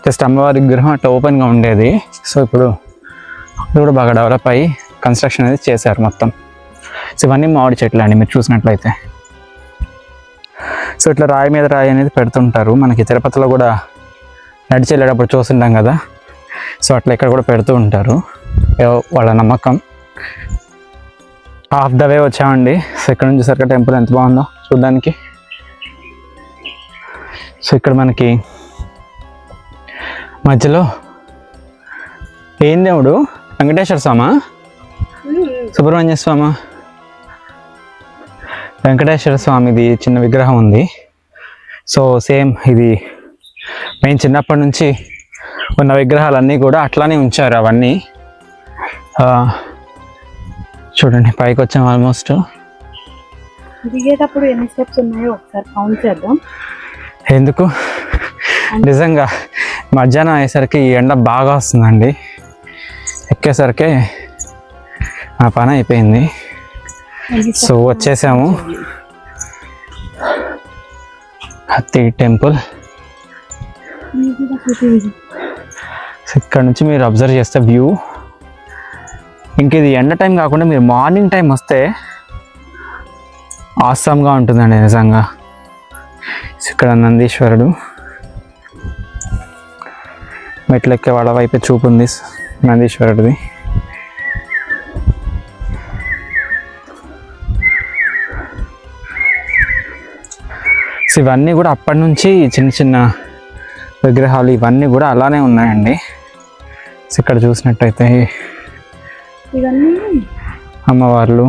జస్ట్ అమ్మవారి విగ్రహం అట్లా ఓపెన్గా ఉండేది. సో ఇప్పుడు ఇది కూడా బాగా డెవలప్ అయ్యి కన్స్ట్రక్షన్ అనేది చేశారు మొత్తం. సో ఇవన్నీ మామిడి చెట్లు అండి మీరు చూసినట్లయితే. సో ఇట్లా రాయి మీద రాయి అనేది పెడుతుంటారు, మనకి తిరుపతిలో కూడా నడిచి వెళ్ళేటప్పుడు చూస్తుంటాం కదా. సో అట్లా ఇక్కడ కూడా పెడుతూ ఉంటారు, వాళ్ళ నమ్మకం. హాఫ్ ద వే వచ్చామండి. సో ఇక్కడ నుంచి చూసారు టెంపుల్ ఎంత బాగుందో చూడడానికి. సో ఇక్కడ మనకి మధ్యలో ఏం దేవుడు, వెంకటేశ్వర స్వామా, సుబ్రహ్మణ్య స్వామి, వెంకటేశ్వర స్వామిది చిన్న విగ్రహం ఉంది. సో సేమ్ ఇది మేము చిన్నప్పటి నుంచి ఉన్న విగ్రహాలన్నీ కూడా అట్లానే ఉంచారు. అవన్నీ చూడండి పైకి వచ్చాం ఆల్మోస్ట్. దిగేటప్పుడు ఎన్ని స్టెప్స్ ఉన్నాయో ఒకసారి కౌంట్ చేద్దాం. ఎందుకు నిజంగా మధ్యాహ్నం అయ్యేసరికి ఈ ఎండ బాగా వస్తుందండి, ఎక్కేసరికి ఆ పని అయిపోయింది. సో వచ్చేసాము హత్తి టెంపుల్. ఇక్కడ నుంచి మీరు అబ్జర్వ్ చేస్తే వ్యూ, ఇంక ఇది ఎండ టైం కాకుండా మీరు మార్నింగ్ టైం వస్తే ఆసమ్గా ఉంటుందండి నిజంగా. ఇక్కడ నందీశ్వరుడు మెట్లెక్కే వాళ్ళ వైపు చూపు ఉంది నందీశ్వరుడిది. సో ఇవన్నీ కూడా అప్పటి నుంచి చిన్న చిన్న విగ్రహాలు ఇవన్నీ కూడా అలానే ఉన్నాయండి. సో ఇక్కడ చూసినట్టయితే ఇవన్నీ అమ్మవార్లు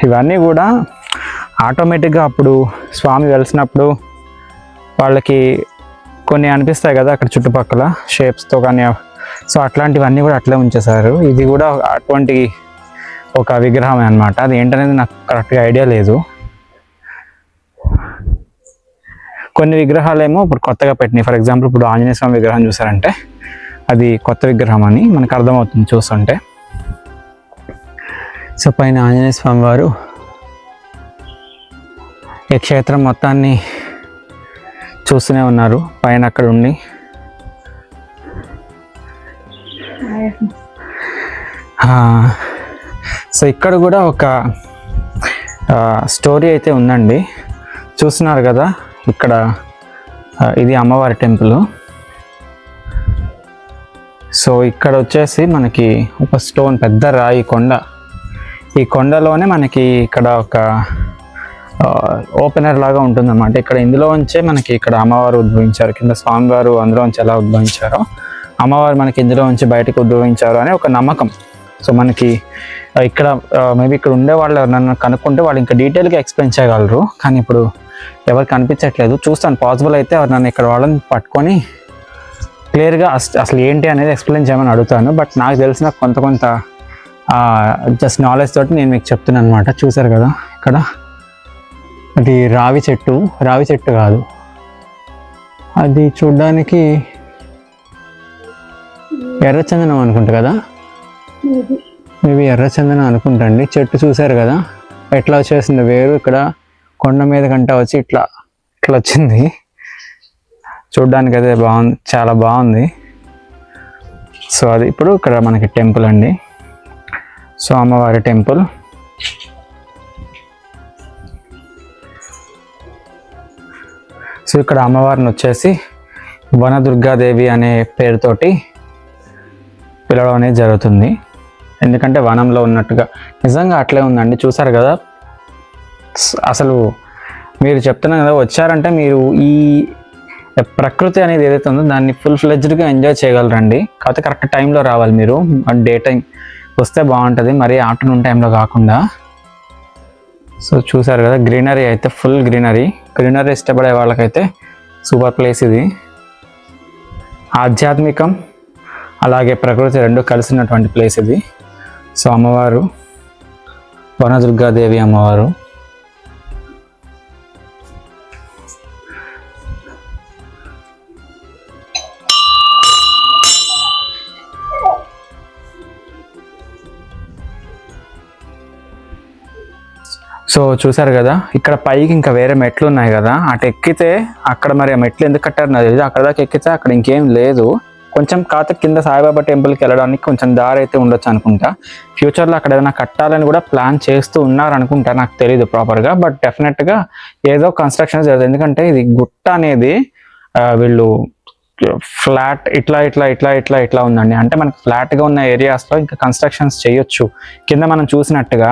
ఇవన్నీ కూడా ఆటోమేటిక్గా అప్పుడు స్వామి వెలిసినప్పుడు వాళ్ళకి కొన్ని అనిపిస్తాయి కదా అక్కడ చుట్టుపక్కల షేప్స్తో కానీ. సో అట్లాంటివన్నీ కూడా అట్లే ఉంచేశారు. ఇది కూడా అటువంటి ఒక విగ్రహమే అనమాట. అది ఏంటనేది నాకు కరెక్ట్గా ఐడియా లేదు. కొన్ని విగ్రహాలేమో ఇప్పుడు కొత్తగా పెట్టినాయి. ఫర్ ఎగ్జాంపుల్ ఇప్పుడు ఆంజనేయ స్వామి విగ్రహం చూసారంటే అది కొత్త విగ్రహం అని మనకు అర్థమవుతుంది చూస్తుంటే. సో పైన ఆంజనేయ స్వామి వారు ఈ క్షేత్రం మొత్తాన్ని చూస్తూనే ఉన్నారు పైన అక్కడ ఉండి. సో ఇక్కడ కూడా ఒక స్టోరీ అయితే ఉందండి, చూస్తున్నారు కదా ఇక్కడ. ఇది అమ్మవారి టెంపుల్. సో ఇక్కడ వచ్చేసి మనకి ఒక స్టోన్, పెద్ద రాయి కొండ. ఈ కొండలోనే మనకి ఇక్కడ ఒక ఓపెనర్ లాగా ఉంటుందన్నమాట. ఇక్కడ ఇందులో ఉంచే మనకి ఇక్కడ అమ్మవారు ఉద్భవించారు, కింద స్వామివారు అందులో ఉంచి ఎలా ఉద్భవించారో అమ్మవారు మనకి ఇందులో ఉంచి బయటకు ఉద్భవించారు అనే ఒక నమ్మకం. సో మనకి ఇక్కడ మేబీ ఇక్కడ ఉండే వాళ్ళు ఎవరన్నా కనుక్కుంటే వాళ్ళు ఇంకా డీటెయిల్గా ఎక్స్ప్లెయిన్ చేయగలరు, కానీ ఇప్పుడు ఎవరు కనిపించట్లేదు. చూస్తాను పాసిబుల్ అయితే ఎవరు నన్ను ఇక్కడ వాళ్ళని పట్టుకొని క్లియర్గా అసలు ఏంటి అనేది ఎక్స్ప్లెయిన్ చేయమని అడుగుతాను. బట్ నాకు తెలిసిన కొంత జస్ట్ నాలెడ్జ్ తోటి నేను మీకు చెప్తున్నాను అనమాట. చూసారు కదా ఇక్కడ అది రావి చెట్టు కాదు, అది చూడ్డానికి ఎర్రచందనం అనుకుంటా కదా, మేబీ ఎర్రచందనం అనుకుంటండి. చెట్టు చూసారు కదా ఎట్లా వచ్చేసింది వేరు, ఇక్కడ కొండ మీద కంటే వచ్చి ఇట్లా వచ్చింది. చూడ్డానికి అయితే బాగుంది, చాలా బాగుంది. సో అది ఇప్పుడు ఇక్కడ మనకి టెంపుల్ అండి. సో అమ్మవారి టెంపుల్. సో ఇక్కడ అమ్మవారిని వచ్చేసి వనదుర్గాదేవి అనే పేరుతోటి పిలవడం అనేది జరుగుతుంది, ఎందుకంటే వనంలో ఉన్నట్టుగా. నిజంగా అట్లే ఉందండి, చూసారు కదా. అసలు మీరు చెప్తున్నారు కదా వచ్చారంటే మీరు ప్రకృతి అనేది ఏదైతే ఉందో దాన్ని ఫుల్ ఫ్లెడ్జ్డ్గా ఎంజాయ్ చేయగలరండి. కాకపోతే కరెక్ట్ టైంలో రావాలి మీరు, డే టైం వస్తే బాగుంటుంది, మరీ ఆఫ్టర్నూన్ టైంలో కాకుండా. సో చూసారు కదా గ్రీనరీ అయితే ఫుల్ గ్రీనరీ ఇష్టపడే వాళ్ళకైతే సూపర్ ప్లేస్ ఇది. ఆధ్యాత్మికం అలాగే ప్రకృతి రెండు కలిసినటువంటి ప్లేస్ ఇది. సో అమ్మవారు వనదుర్గాదేవి అమ్మవారు. సో చూసారు కదా ఇక్కడ పైకి ఇంకా వేరే మెట్లు ఉన్నాయి కదా, అటు ఎక్కితే అక్కడ మరి ఆ మెట్లు ఎందుకు కట్టారు నాకు తెలియదు. అక్కడ దాకా ఎక్కితే అక్కడ ఇంకేం లేదు, కొంచెం కాకపోతే కింద సాయిబాబా టెంపుల్కి వెళ్ళడానికి కొంచెం దారి అయితే ఉండొచ్చు అనుకుంటా. ఫ్యూచర్లో అక్కడ ఏదైనా కట్టాలని కూడా ప్లాన్ చేస్తూ ఉన్నారు అనుకుంటా, నాకు తెలియదు ప్రాపర్గా. బట్ డెఫినెట్గా ఏదో కన్స్ట్రక్షన్ జరుగుతుంది, ఎందుకంటే ఇది గుట్ట అనేది వీళ్ళు ఫ్లాట్ ఇట్లా ఉందండి. అంటే మనకి ఫ్లాట్గా ఉన్న ఏరియాస్లో ఇంకా కన్స్ట్రక్షన్స్ చేయొచ్చు. కింద మనం చూసినట్టుగా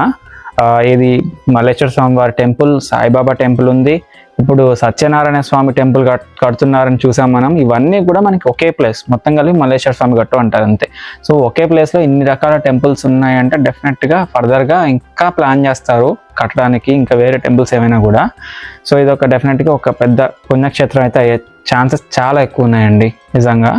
ఇది మల్లేశ్వర స్వామి వారి టెంపుల్, సాయిబాబా టెంపుల్ ఉంది, ఇప్పుడు సత్యనారాయణ స్వామి టెంపుల్ కడుతున్నారని చూసాం మనం. ఇవన్నీ కూడా మనకి ఒకే ప్లేస్, మొత్తం కలిపి మల్లేశ్వర స్వామి గట్టు అంటారు అంతే. సో ఒకే ప్లేస్లో ఇన్ని రకాల టెంపుల్స్ ఉన్నాయంటే డెఫినెట్గా ఫర్దర్గా ఇంకా ప్లాన్ చేస్తారు కట్టడానికి, ఇంకా వేరే టెంపుల్స్ ఏమైనా కూడా. సో ఇది ఒక డెఫినెట్గా ఒక పెద్ద పుణ్యక్షేత్రం అయితే అయ్యే ఛాన్సెస్ చాలా ఎక్కువ ఉన్నాయండి నిజంగా.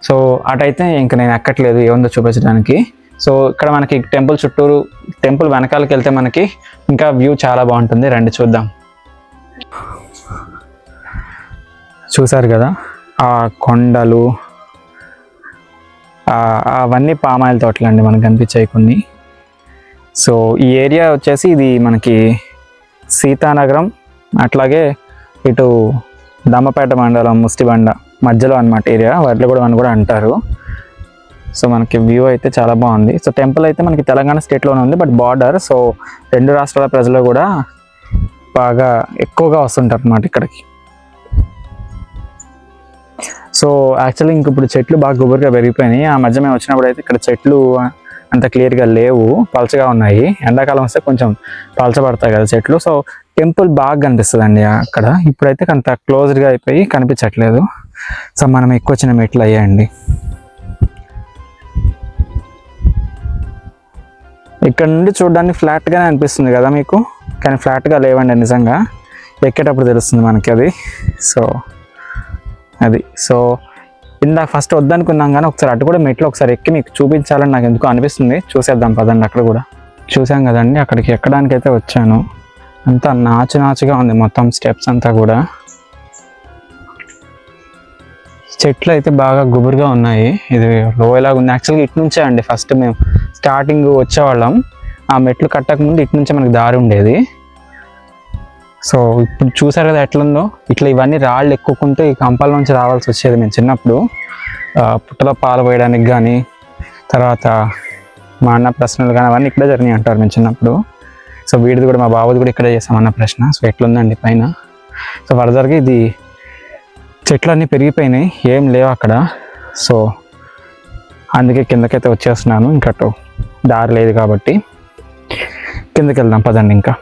సో అటైతే ఇంకా నేను ఎక్కట్లేదు ఏముందో చూపించడానికి. సో ఇక్కడ మనకి టెంపుల్ చుట్టూరు, టెంపుల్ వెనకాలకి వెళ్తే మనకి ఇంకా వ్యూ చాలా బాగుంటుంది, రండి చూద్దాం. చూసారు కదా ఆ కొండలు, అవన్నీ పామాయిల్ తోటలు అండి మనకు కనిపించాయి కొన్ని. సో ఈ ఏరియా వచ్చేసి ఇది మనకి సీతానగరం, అట్లాగే ఇటు దమ్మపేట మండలం ముస్టిబండ మధ్యలో అన్నమాట ఏరియా, వడ్లగూడెం అని కూడా అంటారు. సో మనకి వ్యూ అయితే చాలా బాగుంది. సో టెంపుల్ అయితే మనకి తెలంగాణ స్టేట్లోనే ఉంది, బట్ బార్డర్. సో రెండు రాష్ట్రాల ప్రజలు కూడా బాగా ఎక్కువగా వస్తుంటారు అన్నమాట ఇక్కడికి. సో యాక్చువల్లీ ఇంక ఇప్పుడు చెట్లు బాగా గుబురుగా పెరిగిపోయినాయి. ఆ మధ్య మేము వచ్చినప్పుడు అయితే ఇక్కడ చెట్లు అంత క్లియర్గా లేవు, పలచగా ఉన్నాయి. ఎండాకాలం వస్తే కొంచెం పలచబడతాయి కదా చెట్లు. సో టెంపుల్ బాగా కనిపిస్తుంది అండి అక్కడ. ఇప్పుడైతే అంత క్లోజ్డ్గా అయిపోయి కనిపించట్లేదు. సో మనం ఎక్కువ వచ్చిన మెట్లు అయ్యాయండి. ఇక్కడ నుండి చూడడానికి ఫ్లాట్గానే అనిపిస్తుంది కదా మీకు, కానీ ఫ్లాట్గా లేవండి నిజంగా, ఎక్కేటప్పుడు తెలుస్తుంది మనకి అది. సో ఇందాక ఫస్ట్ వద్దనుకున్నాం కానీ ఒకసారి అటు కూడా మెట్లు ఒకసారి ఎక్కి మీకు చూపించాలని నాకు ఎందుకు అనిపిస్తుంది. చూసేద్దాం పదండి. అక్కడ కూడా చూసాం కదండి, అక్కడికి ఎక్కడానికి అయితే వచ్చాను. అంతా నాచుగా ఉంది మొత్తం స్టెప్స్ అంతా కూడా. చెట్లు అయితే బాగా గుబురుగా ఉన్నాయి, ఇది లోయలాగా ఉంది. యాక్చువల్గా ఇటు నుంచే అండి ఫస్ట్ మేము స్టార్టింగ్ వచ్చేవాళ్ళం, ఆ మెట్లు కట్టక ముందు ఇటు నుంచే మనకి దారి ఉండేది. సో ఇప్పుడు చూసారు కదా ఎట్లుందో, ఇట్లా ఇవన్నీ రాళ్ళు ఎక్కుకుంటూ ఈ కంపాల నుంచి రావాల్సి వచ్చేది. మేము చిన్నప్పుడు పుట్టలో పాలు పోయడానికి కానీ, తర్వాత మా అన్న ప్రశ్నలు కానీ అవన్నీ ఇక్కడే జరిగినాయి అంటారు మేము చిన్నప్పుడు. సో వీడిది కూడా మా బాబుది కూడా ఇక్కడే చేసాం అన్న ప్రశ్న. సో ఎట్లుందండి పైన. సో ఫర్దర్గా ఇది చెట్లు అన్నీ పెరిగిపోయినాయి, ఏం లేవు అక్కడ. సో అందుకే కిందకైతే వచ్చేస్తున్నాను, ఇంకటు దారి లేదు కాబట్టి కిందకి వెళ్దాం పదండి ఇంకా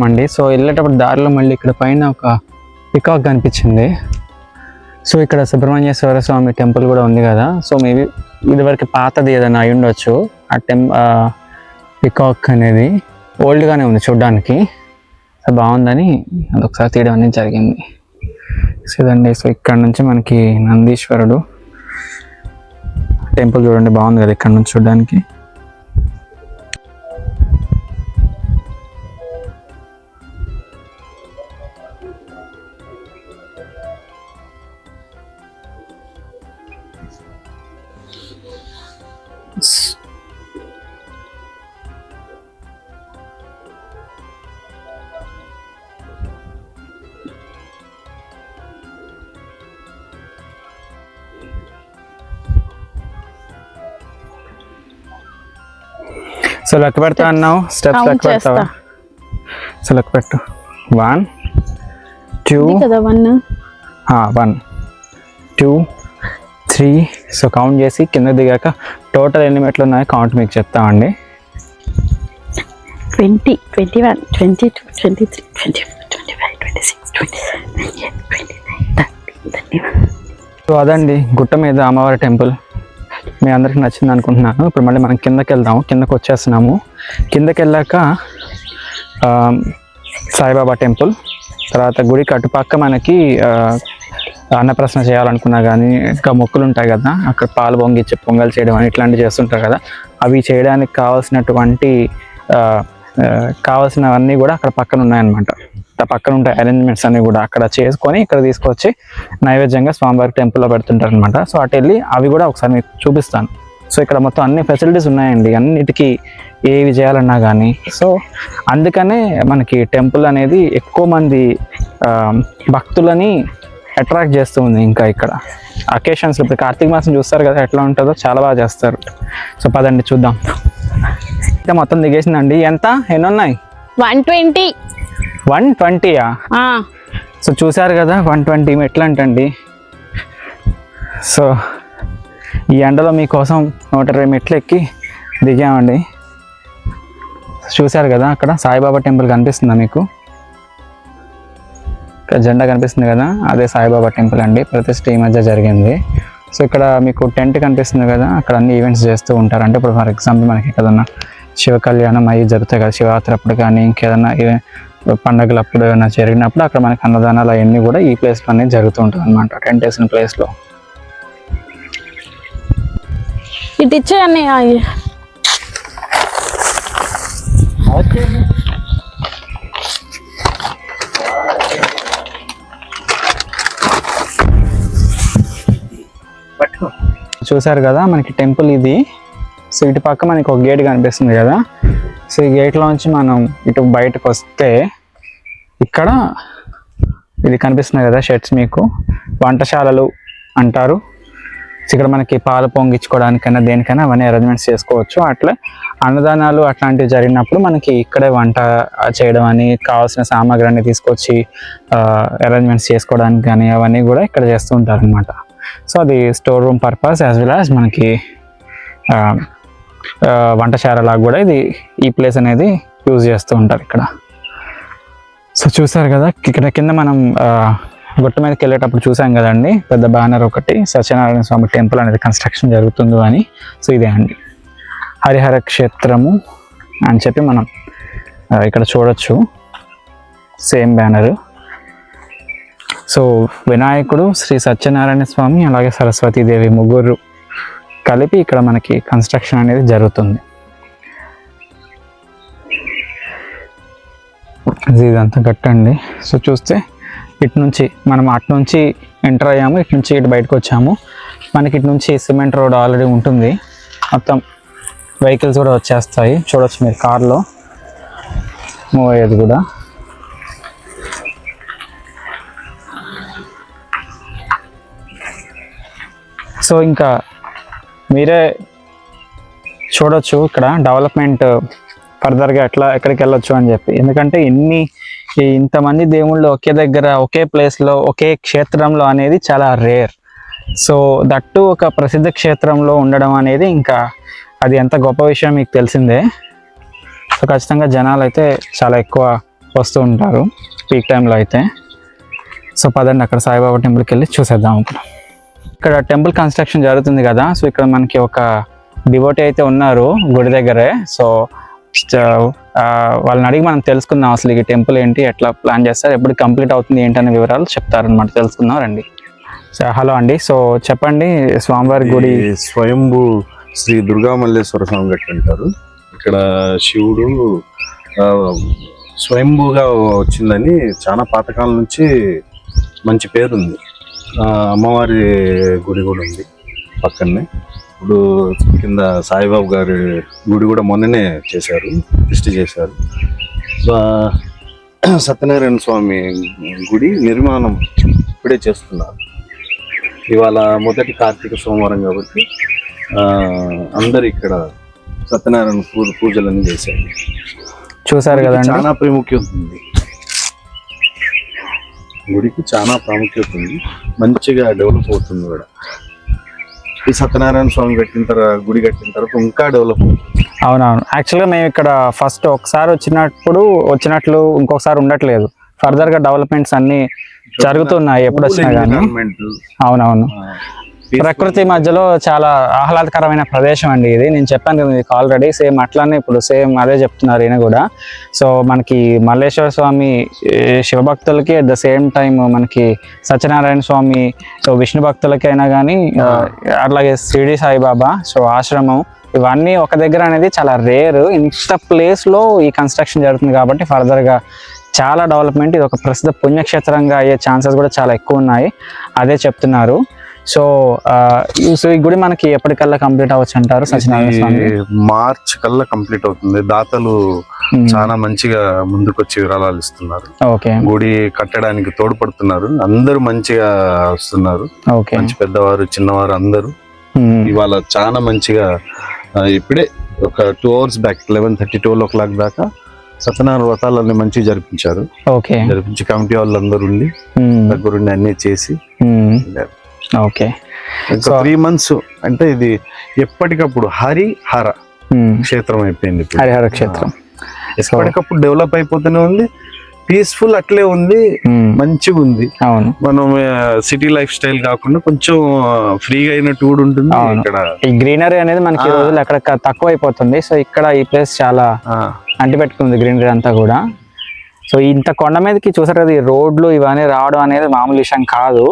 అండి. సో వెళ్ళేటప్పుడు దారిలో మళ్ళీ ఇక్కడ పైన ఒక పికాక్ కనిపించింది. సో ఇక్కడ సుబ్రహ్మణ్యేశ్వర స్వామి టెంపుల్ కూడా ఉంది కదా. సో మేబీ ఇదివరకు పాతది ఏదైనా అయి ఉండొచ్చు. ఆ పికాక్ అనేది ఓల్డ్గానే ఉంది చూడ్డానికి, సో బాగుందని అదొకసారి తీయడం అనేది జరిగింది. సో ఇదండి. సో ఇక్కడ నుంచి మనకి నందీశ్వరుడు టెంపుల్ చూడండి, బాగుంది కదా ఇక్కడ నుంచి చూడడానికి. సో లెక్క పెడతా అన్నావు, స్టెప్స్ లెక్క పెడతావా? సో లెక్క పెట్టు. 1 2 1 2 3. సో కౌంట్ చేసి కింద దిగాక టోటల్ ఎన్ని మెట్లు ఉన్నాయో కౌంట్ మీకు చెప్తామండి. 20 21 22 23 24 25 26 27 28 29 30 31 సో అదండి గుట్ట మీద అమ్మవారి టెంపుల్. మీ అందరికి నచ్చింది అనుకుంటున్నాను. ఇప్పుడు మళ్ళీ మనం కిందకి వెళ్దాము. కిందకి వచ్చేస్తున్నాము. కిందకి వెళ్ళాక సాయిబాబా టెంపుల్, తర్వాత గుడి కట్టుపక్క మనకి అన్నప్రసన్న చేయాలనుకున్నా కానీ ఇంకా మొక్కులు ఉంటాయి కదా, అక్కడ పాలు పొంగిచ్చి పొంగల్ చేయడం అని ఇట్లాంటివి చేస్తుంటారు కదా, అవి చేయడానికి కావాల్సినవన్నీ కూడా అక్కడ పక్కన ఉన్నాయన్నమాట. పక్కన ఉంటాయి అరేంజ్మెంట్స్ అన్నీ కూడా. అక్కడ చేసుకొని ఇక్కడ తీసుకొచ్చి నైవేద్యంగా స్వామివారి టెంపుల్లో పెడుతుంటారు అనమాట. సో అటు వెళ్ళి అవి కూడా ఒకసారి మీకు చూపిస్తాను. సో ఇక్కడ మొత్తం అన్ని ఫెసిలిటీస్ ఉన్నాయండి, అన్నిటికీ ఏవి చేయాలన్నా కానీ. సో అందుకనే మనకి టెంపుల్ అనేది ఎక్కువ మంది భక్తులని అట్రాక్ట్ చేస్తూ ఉంది. ఇంకా ఇక్కడ అకేషన్స్, ఇప్పుడు కార్తీక మాసం చూస్తారు కదా ఎట్లా ఉంటుందో, చాలా బాగా చేస్తారు. సో పదండి చూద్దాం. ఇంకా మొత్తం దిగేసిందండి. ఎంత ఎన్ని ఉన్నాయి? 120. 120యా? సో చూసారు కదా 120 మెట్లు అంటండి. సో ఈ ఎండలో మీకోసం 120 మెట్లు ఎక్కి దిగామండి. చూసారు కదా అక్కడ సాయిబాబా టెంపుల్ కనిపిస్తుందా మీకు? ఇక్కడ జెండా కనిపిస్తుంది కదా, అదే సాయిబాబా టెంపుల్ అండి. ప్రతిష్ఠ ఈ మధ్య జరిగింది. సో ఇక్కడ మీకు టెంట్ కనిపిస్తుంది కదా, అక్కడ అన్ని ఈవెంట్స్ చేస్తూ ఉంటారు. అంటే ఇప్పుడు ఫర్ ఎగ్జాంపుల్ మనకి ఏదన్నా శివ కళ్యాణం అవి జరుగుతాయి కదా, శివరాత్రి అప్పుడు కానీ ఇంకేదన్నా పండగలు అప్పుడు ఏమైనా జరిగినప్పుడు అక్కడ మనకి అన్నదానాలు అవన్నీ కూడా ఈ ప్లేస్లో అనేది జరుగుతూ ఉంటుంది అనమాట, టెంట్ వేసిన ప్లేస్లో. ఇటు ఇచ్చేయన్నీ. చూసారు కదా మనకి టెంపుల్ ఇది. సో ఇటు పక్క మనకి ఒక గేట్ కనిపిస్తుంది కదా. సో ఈ గేట్లోంచి మనం ఇటు బయటకు వస్తే ఇక్కడ ఇది కనిపిస్తుంది కదా షెడ్స్, మీకు వంటశాలలు అంటారు. ఇక్కడ మనకి పాలు పొంగించుకోవడానికైనా దేనికైనా అవన్నీ అరేంజ్మెంట్స్ చేసుకోవచ్చు. అట్లా అన్నదానాలు అట్లాంటివి జరిగినప్పుడు మనకి ఇక్కడే వంట చేయడం అని, కావాల్సిన సామాగ్రి అన్ని తీసుకొచ్చి అరేంజ్మెంట్స్ చేసుకోవడానికి కానీ అవన్నీ కూడా ఇక్కడ చేస్తూ ఉంటారు అనమాట. సో అది store room purpose as well as మనకి వంటశాలలాగా కూడా ఇది ఈ ప్లేస్ అనేది యూజ్ చేస్తూ ఉంటారు ఇక్కడ. సో చూసారు కదా ఇక్కడ కింద మనం గుట్ట మీదకి వెళ్ళేటప్పుడు చూసాం కదండి పెద్ద బ్యానర్ ఒకటి, సత్యనారాయణ స్వామి టెంపుల్ అనేది కన్స్ట్రక్షన్ జరుగుతుందో అని. సో ఇదే అండి హరిహర క్షేత్రము అని చెప్పి మనం ఇక్కడ చూడొచ్చు, సేమ్ బ్యానరు. సో వినాయకుడు, శ్రీ సత్యనారాయణ స్వామి, అలాగే సరస్వతీదేవి ముగ్గురు కలిపి ఇక్కడ మనకి కన్స్ట్రక్షన్ అనేది జరుగుతుంది. ఇదంతా కట్టండి. సో చూస్తే ఇటు నుంచి మనం అటు నుంచి ఎంటర్ అయ్యాము, ఇటు నుంచి ఇటు బయటకు వచ్చాము. మనకి ఇటు నుంచి సిమెంట్ రోడ్ ఆల్రెడీ ఉంటుంది, మొత్తం వెహికల్స్ కూడా వచ్చేస్తాయి. చూడవచ్చు మీరు కార్లో మూవ్ అయ్యేది కూడా. సో ఇంకా మీరే చూడొచ్చు ఇక్కడ డెవలప్మెంట్ ఫర్దర్గా ఎక్కడికి వెళ్ళొచ్చు అని చెప్పి. ఎందుకంటే ఇంతమంది దేవుళ్ళు ఒకే దగ్గర ఒకే ప్లేస్లో ఒకే క్షేత్రంలో అనేది చాలా రేర్. సో దట్టు ఒక ప్రసిద్ధ క్షేత్రంలో ఉండడం అనేది ఇంకా అది ఎంత గొప్ప విషయం మీకు తెలిసిందే. సో ఖచ్చితంగా జనాలు అయితే చాలా ఎక్కువ వస్తూ ఉంటారు పీక్ టైంలో అయితే. సో పదండి అక్కడ సాయిబాబా టెంపుల్కి వెళ్ళి చూసేద్దాం. ఇక్కడ టెంపుల్ కన్స్ట్రక్షన్ జరుగుతుంది కదా. సో ఇక్కడ మనకి ఒక డివోటీ అయితే ఉన్నారు గుడి దగ్గరే. సో వాళ్ళని అడిగి మనం తెలుసుకుందాం అసలు ఈ టెంపుల్ ఏంటి, ఎట్లా ప్లాన్ చేస్తారు, ఎప్పుడు కంప్లీట్ అవుతుంది ఏంటనే వివరాలు చెప్తారనమాట, తెలుసుకుందాం రండి. సో హలో అండి, సో చెప్పండి స్వామివారి గుడి. స్వయంభూ శ్రీ దుర్గామల్లేశ్వర స్వామి గట్టి అంటారు. ఇక్కడ శివుడు స్వయంభూగా వచ్చిందని చాలా పాతకాలం నుంచి మంచి పేరుంది. అమ్మవారి గుడి కూడా ఉంది పక్కనే. ఇప్పుడు కింద సాయిబాబు గారి గుడి కూడా మొన్ననే చేశారు, ప్రతిష్ఠ చేశారు. సత్యనారాయణ స్వామి గుడి నిర్మాణం ఇప్పుడే చేస్తున్నారు. ఇవాళ మొదటి కార్తీక సోమవారం కాబట్టి అందరు ఇక్కడ సత్యనారాయణ పూజలన్నీ చేశారు. చూసారు కదా, చాలా ప్రాముఖ్యత ఉంది గుడికి, చాలా ప్రాముఖ్యత ఉంది. మంచిగా డెవలప్ అవుతుంది కూడా. ఈ సత్యనారాయణ స్వామి గుడి కట్టిన తర్వాత ఇంకా డెవలప్ అవుతుంది. అవునవును. యాక్చువల్గా మేము ఇక్కడ ఫస్ట్ ఒకసారి వచ్చినట్లు ఇంకొకసారి ఉండట్లేదు. ఫర్దర్ గా డెవలప్మెంట్స్ అన్ని జరుగుతున్నాయి ఎప్పుడు వచ్చినా కానీ. అవునవును, ప్రకృతి మధ్యలో చాలా ఆహ్లాదకరమైన ప్రదేశం అండి ఇది. నేను చెప్పాను కదా మీకు ఆల్రెడీ, సేమ్ అట్లానే ఇప్పుడు సేమ్ అదే చెప్తున్నారు ఈయన కూడా. సో మనకి మల్లేశ్వర స్వామి శివభక్తులకి అట్ ద సేమ్ టైం మనకి సత్యనారాయణ స్వామి, సో విష్ణు భక్తులకి అయినా కానీ, అట్లాగే షిరిడి సాయిబాబా సో ఆశ్రమం, ఇవన్నీ ఒక దగ్గర అనేది చాలా రేర్. ఇంత ప్లేస్ లో ఈ కన్స్ట్రక్షన్ జరుగుతుంది కాబట్టి ఫర్దర్ గా చాలా డెవలప్మెంట్, ఇది ఒక ప్రసిద్ధ పుణ్యక్షేత్రంగా అయ్యే ఛాన్సెస్ కూడా చాలా ఎక్కువ ఉన్నాయి, అదే చెప్తున్నారు. సో ఈ గుడి మనకి ఎప్పటికల్లా కంప్లీట్ అవ్వచ్చు అంటారు? సత్యనారాయణ స్వామి మార్చ్ కల్లా కంప్లీట్ అవుతుంది. దాతలు చాలా మంచిగా ముందుకొచ్చి విరాళాలు ఇస్తున్నారు. ఓకే, గుడి కట్టడానికి తోడ్పడుతున్నారు. అందరూ మంచిగా వస్తున్నారు. ఓకే, మంచి పెద్దవారు చిన్నవారు అందరూ ఇవాళ చాలా మంచిగా. ఇప్పుడే ఒక 2 hours బ్యాక్ 11:30 12 o'clock దాకా సత్యనారాయణ వ్రతాలన్నీ మంచిగా జరిపించారు. ఓకే, జరిపించి కమిటీ వాళ్ళు అందరూ ఉండి దగ్గరుండి అన్ని చేసి. ఓకే, ఇంకా 3 months అంటే ఇది ఎప్పటికప్పుడు హరిహర క్షేత్రం అయిపోయింది. హరిహర క్షేత్రం ఎప్పటికప్పుడు డెవలప్ అయిపోతూనే ఉంది. పీస్ఫుల్ అట్లే ఉంది, మంచిగా ఉంది. అవును, మనం సిటీ లైఫ్ స్టైల్ కాకుండా కొంచెం ఫ్రీగా అయినట్టు కూడా ఉంటుంది. ఇక్కడ ఈ గ్రీనరీ అనేది మనకి ఈ రోజులు అక్కడ తక్కువ అయిపోతుంది. సో ఇక్కడ ఈ ప్లేస్ చాలా అంటిపెట్టుకుంది గ్రీనరీ అంతా కూడా. సో ఇంత కొండ మీదకి చూసారు కదా, ఈ రోడ్లు ఇవన్నీ రావడం అనేది మామూలు విషయం కాదు.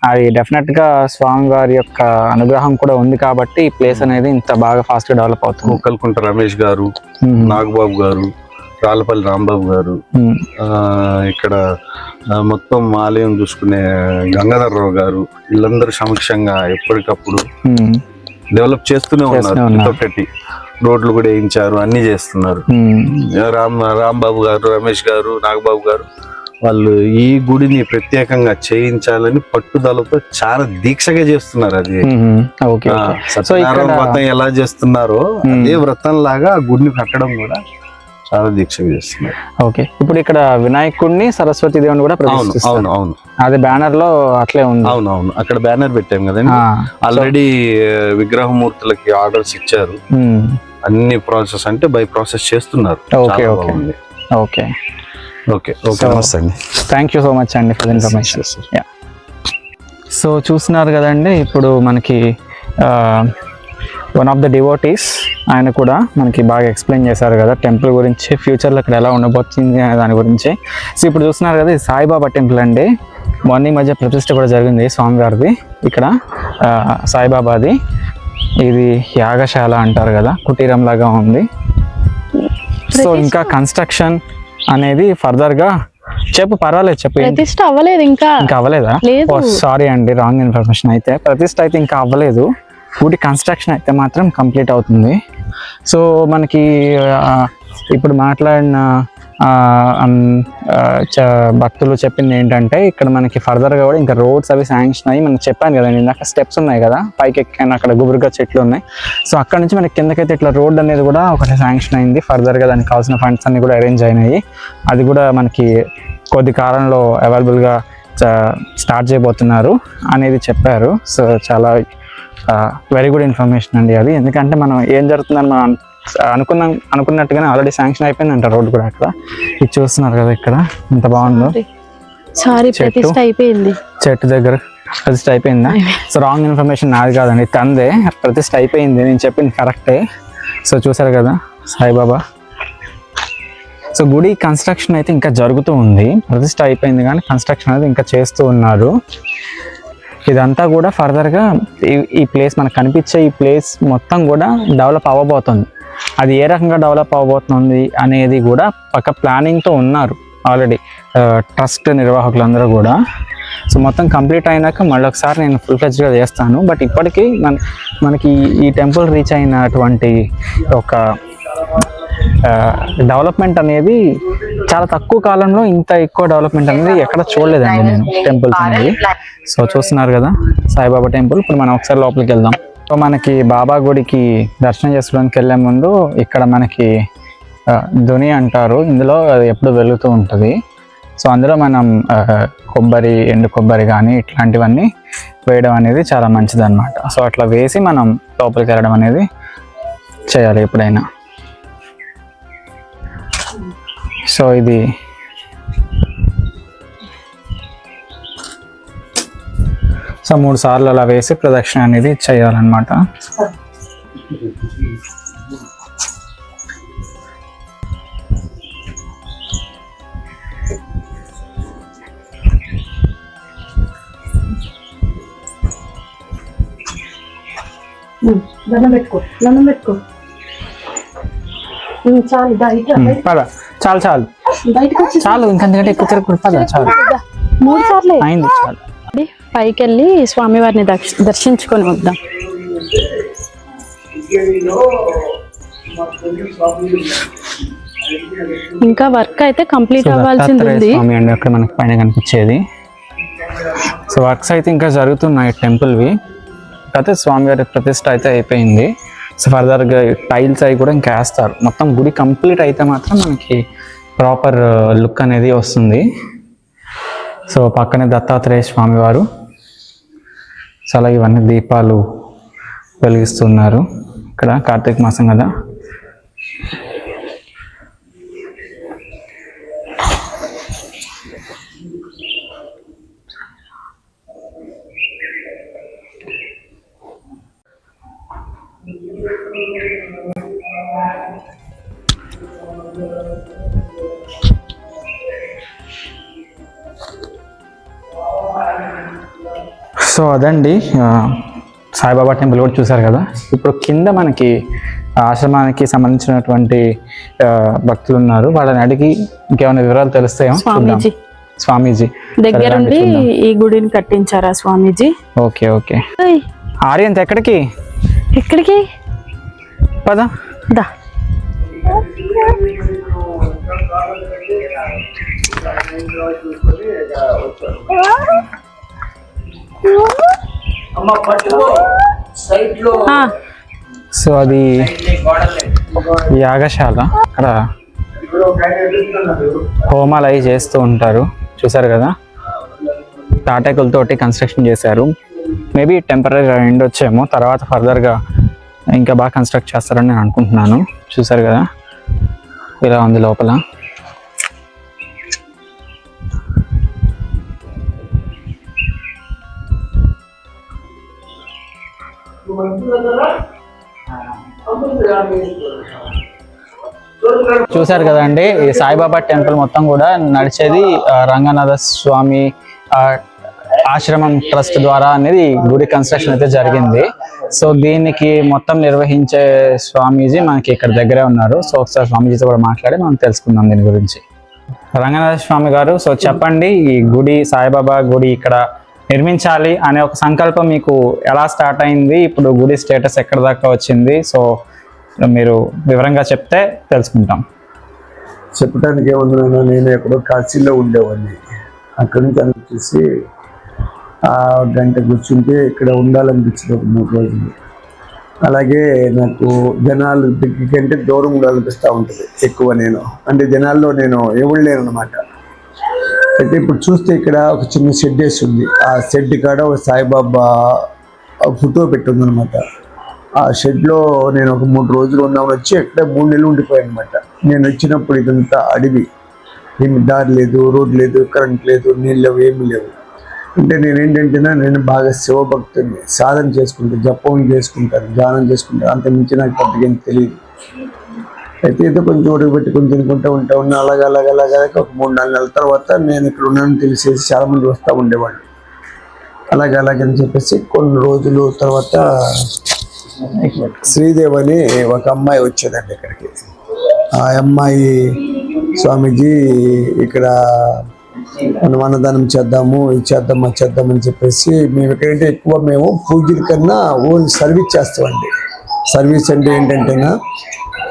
అది డెఫినెట్ గా స్వామి వారి యొక్క అనుగ్రహం కూడా ఉంది కాబట్టి ఈ ప్లేస్ అనేది ఇంత బాగా ఫాస్ట్ గా డెవలప్ అవుతుంది. ముక్కల్కుంట రమేష్ గారు, నాగబాబు గారు, రాళ్ళపల్లి రాంబాబు గారు, ఇక్కడ మొత్తం ఆలయం చూసుకునే గంగాధర్రావు గారు, వీళ్ళందరూ సమక్షంగా ఎప్పటికప్పుడు డెవలప్ చేస్తూనే ఉన్నారు. పెట్టి రోడ్లు కూడా వేయించారు, అన్ని చేస్తున్నారు. రాంబాబు గారు, రమేష్ గారు, నాగబాబు గారు వాళ్ళు ఈ గుడిని ప్రత్యేకంగా చేయించాలని పట్టుదలతో చాలా దీక్షగా చేస్తున్నారు. అది సత్యనారాయణ వ్రతం ఎలా చేస్తున్నారో అదే వ్రతం లాగా ఆ గుడిని కట్టడం కూడా చాలా దీక్షగా చేస్తున్నారు. ఓకే, ఇప్పుడు ఇక్కడ వినాయకుడిని సరస్వతి దేవుని కూడా అవును అవును అదే బ్యానర్ లో అట్లే ఉంది. అవునవును, అక్కడ బ్యానర్ పెట్టాం కదండి. ఆల్రెడీ విగ్రహమూర్తులకి ఆర్డర్స్ ఇచ్చారు. అన్ని ప్రాసెస్ అంటే బై ప్రాసెస్ చేస్తున్నారు. Okay okay okay okay okay నమస్తే అండి. థ్యాంక్ యూ సో మచ్ అండి ఫర్ ఇన్ఫర్మేషన్. సో చూస్తున్నారు కదండి, ఇప్పుడు మనకి వన్ ఆఫ్ ద డివోటీస్ ఆయన కూడా మనకి బాగా ఎక్స్ప్లెయిన్ చేశారు కదా టెంపుల్ గురించి, ఫ్యూచర్లో ఇక్కడ ఎలా ఉండబోతుంది అనే దాని గురించి. సో ఇప్పుడు చూస్తున్నారు కదా, ఇది సాయిబాబా టెంపుల్ అండి. మొన్న ఈ మధ్య ప్రతిష్ఠ కూడా జరిగింది స్వామివారిది ఇక్కడ సాయిబాబాది. ఇది యాగశాల అంటారు కదా, కుటీరం లాగా ఉంది. సో ఇంకా కన్స్ట్రక్షన్ అనేది ఫర్దర్ గా చెప్పు, పర్వాలేదు చెప్పు. ప్రతిష్ఠ అవ్వలేదు ఇంకా అవ్వలేదా? సారీ అండి, రాంగ్ ఇన్ఫర్మేషన్. అయితే ప్రతిష్ఠ అయితే ఇంకా అవ్వలేదు, గుడి కన్స్ట్రక్షన్ అయితే మాత్రం కంప్లీట్ అవుతుంది. సో మనకి ఇప్పుడు మాట్లాడిన భక్తులు చెప్పింది ఏంటంటే ఇక్కడ మనకి ఫర్దర్గా కూడా ఇంకా రోడ్స్ అవి శాంక్షన్ అయ్యి, మనకి చెప్పాను కదా ఇందాక స్టెప్స్ ఉన్నాయి కదా పైకి ఎక్కాను, అక్కడ గుబురుగా చెట్లు ఉన్నాయి. సో అక్కడ నుంచి మనకి కిందకైతే ఇట్లా రోడ్ అనేది కూడా ఒకటి శాంక్షన్ అయింది. ఫర్దర్గా దానికి కావాల్సిన ఫండ్స్ అన్ని కూడా అరేంజ్ అయినాయి. అది కూడా మనకి కొద్ది కాలంలో అవైలబుల్గా స్టార్ట్ చేయబోతున్నారు అనేది చెప్పారు. సో చాలా వెరీ గుడ్ ఇన్ఫర్మేషన్ అండి అది. ఎందుకంటే మనం ఏం జరుగుతుందని మనం అనుకున్నట్టుగానే ఆల్రెడీ శాంక్షన్ అయిపోయిందంట రోడ్ కూడా. అక్కడ ఇది చూస్తున్నారు కదా, ఇక్కడ ఎంత బాగుందో. ప్రతిష్ఠ అయిపోయింది, చెట్టు దగ్గర ప్రతిష్ఠ అయిపోయిందా? సో రాంగ్ ఇన్ఫర్మేషన్ నాది కాదండి, తందే. ప్రతిష్ఠ అయిపోయింది, నేను చెప్పింది కరెక్టే. సో చూసారు కదా సాయిబాబా. సో గుడి కన్స్ట్రక్షన్ అయితే ఇంకా జరుగుతూ ఉంది. ప్రతిష్ఠ అయిపోయింది కానీ కన్స్ట్రక్షన్ అనేది ఇంకా చేస్తూ ఉన్నారు. ఇదంతా కూడా ఫర్దర్గా ఈ ప్లేస్ మనకు కనిపించే ఈ ప్లేస్ మొత్తం కూడా డెవలప్ అవ్వబోతుంది. అది ఏ రకంగా డెవలప్ అవ్వబోతుంది అనేది కూడా పక్క ప్లానింగ్తో ఉన్నారు ఆల్రెడీ ట్రస్ట్ నిర్వాహకులందరూ కూడా. సో మొత్తం కంప్లీట్ అయినాక మళ్ళీ ఒకసారి నేను ఫుల్ ఫ్లెడ్జ్గా చేస్తాను. బట్ ఇప్పటికీ మనకి ఈ టెంపుల్ రీచ్ అయినటువంటి ఒక డెవలప్మెంట్ అనేది చాలా తక్కువ కాలంలో ఇంత ఎక్కువ డెవలప్మెంట్ అనేది ఎక్కడ చూడలేదండి నేను టెంపుల్స్ అనేది. సో చూస్తున్నారు కదా సాయిబాబా టెంపుల్. ఇప్పుడు మనం ఒకసారి లోపలికి వెళ్దాం. సో మనకి బాబా గుడికి దర్శనం చేసుకోవడానికి వెళ్ళే ముందు ఇక్కడ మనకి ధుని అంటారు, ఇందులో అది ఎప్పుడు వెలుగుతూ ఉంటుంది. సో అందులో మనం కొబ్బరి, ఎండు కొబ్బరి కానీ ఇట్లాంటివన్నీ వేయడం అనేది చాలా మంచిది అన్నమాట. సో అట్లా వేసి మనం లోపలికి వెళ్ళడం అనేది చేయాలి ఎప్పుడైనా. సో ఇది సో 3 సార్లు అలా వేసి ప్రదక్షిణ అనేది చేయాలన్నమాట. దండం పెట్టుకో. చాలు పద, చాలు చాలు చాలు, ఇంకంతకంటే ఎక్కువ తిరగకూడదు. పద, చాలు 3 సార్లు అయింది, చాలు. పైకి వెళ్ళి స్వామివారిని దర్శించుకొని వద్దాం. ఇంకా వర్క్ అయితే కంప్లీట్ అవ్వాల్సింది ఉంది. స్వామి అండి అక్కడ మనకి పైన కనిపించేది. సో వర్క్స్ అయితే ఇంకా జరుగుతున్నాయి టెంపుల్వి. అయితే స్వామివారి ప్రతిష్ట అయితే అయిపోయింది. సో ఫర్దర్గా టైల్స్ అవి కూడా ఇంకా వేస్తారు. మొత్తం గుడి కంప్లీట్ అయితే మాత్రం మనకి ప్రాపర్ లుక్ అనేది వస్తుంది. సో పక్కనే దత్తాత్రేయ స్వామివారు. సో అలాగే ఇవన్నీ దీపాలు వెలిగిస్తున్నారు. ఇక్కడ కార్తీక మాసం కదా. సో అదండి సాయిబాబా టెంపుల్ కూడా చూసారు కదా. ఇప్పుడు కింద మనకి ఆశ్రమానికి సంబంధించినటువంటి భక్తులు ఉన్నారు. వాళ్ళని అడిగి ఇంకేమైనా వివరాలు తెలుస్తాయేమో చూద్దాం. స్వామీజీ దగ్గరుండి ఈ గుడిని కట్టించారా స్వామీజీ? Okay okay. ఆర్యంత్ ఎక్కడికి పద. దా సో అది యాగశాల. అక్కడ హోమాలు అవి చేస్తూ ఉంటారు. చూసారు కదా, తాటాకులతోటి కన్స్ట్రక్షన్ చేశారు. మేబీ టెంపరీగా ఎండొచ్చేమో, తర్వాత ఫర్దర్గా ఇంకా బాగా కన్స్ట్రక్ట్ చేస్తారని నేను అనుకుంటున్నాను. చూసారు కదా ఇలా ఉంది లోపల. చూసారు కదండి, ఈ సాయిబాబా టెంపుల్ మొత్తం కూడా నడిచేది రంగనాథ స్వామి ఆశ్రమం ట్రస్ట్ ద్వారా అనేది గుడి కన్స్ట్రక్షన్ అయితే జరిగింది. సో దీనికి మొత్తం నిర్వహించే స్వామీజీ మనకి ఇక్కడ దగ్గరే ఉన్నారు. సో ఒకసారి స్వామీజీతో కూడా మాట్లాడి మనం తెలుసుకుందాం దీని గురించి. రంగనాథ స్వామి గారు, సో చెప్పండి, ఈ గుడి సాయిబాబా గుడి ఇక్కడ నిర్మించాలి అనే ఒక సంకల్పం మీకు ఎలా స్టార్ట్ అయింది? ఇప్పుడు గుడి స్టేటస్ ఎక్కడ దాకా వచ్చింది? సో మీరు వివరంగా చెప్తే తెలుసుకుంటాం. చెప్పడానికి ఏముందన్నా, నేను ఎక్కడో కాశీలో ఉండేవాడిని. అక్కడి నుంచి అనిపించేసి గంట కూర్చుంటే ఇక్కడ ఉండాలనిపించింది ఒక 3 రోజులు. అలాగే నాకు జనాలు కంటే దూరం ఉండాలనిపిస్తూ ఉంటుంది ఎక్కువ. నేను అంటే జనాల్లో నేను ఎవరు లేను అనమాట. అయితే ఇప్పుడు చూస్తే ఇక్కడ ఒక చిన్న షెడ్ వేసి ఉంది. ఆ షెడ్ కాడ ఒక సాయిబాబా ఫోటో పెట్టుందనమాట. ఆ షెడ్లో నేను ఒక 3 రోజులు ఉన్నామని వచ్చి ఇక్కడ 3 నెలలు ఉండిపోయాను అనమాట. నేను వచ్చినప్పుడు ఇదంతా అడవి, ఏమి దారి లేదు, రోడ్ లేదు, కరెంట్ లేదు, నీళ్ళు లేవు, ఏమీ లేవు. అంటే నేనేంటంటే నేను బాగా శివభక్తుని, సాధన చేసుకుంటాను, జపం చేసుకుంటాను, ధ్యానం చేసుకుంటాను. అంత మించి నాకు పెద్దగా ఏం తెలియదు. అయితే ఏదో కొంచెం ఒడికి పెట్టుకుని తినుకుంటూ ఉన్నా. అలాగే ఒక 3-4 నెలల తర్వాత నేను ఇక్కడ ఉన్నానని తెలిసేసి చాలామంది వస్తూ ఉండేవాళ్ళు. అలాగని చెప్పేసి కొన్ని రోజుల తర్వాత శ్రీదేవి అని ఒక అమ్మాయి వచ్చేదండి ఇక్కడికి. ఆ అమ్మాయి, స్వామీజీ ఇక్కడ మనం అన్నదానం చేద్దాము, ఇది చేద్దామని చెప్పేసి మేము ఎక్కడంటే ఎక్కువ మేము పూజల కన్నా ఓన్లీ సర్వీస్ చేస్తామండి. సర్వీస్ అంటే ఏంటంటేనా,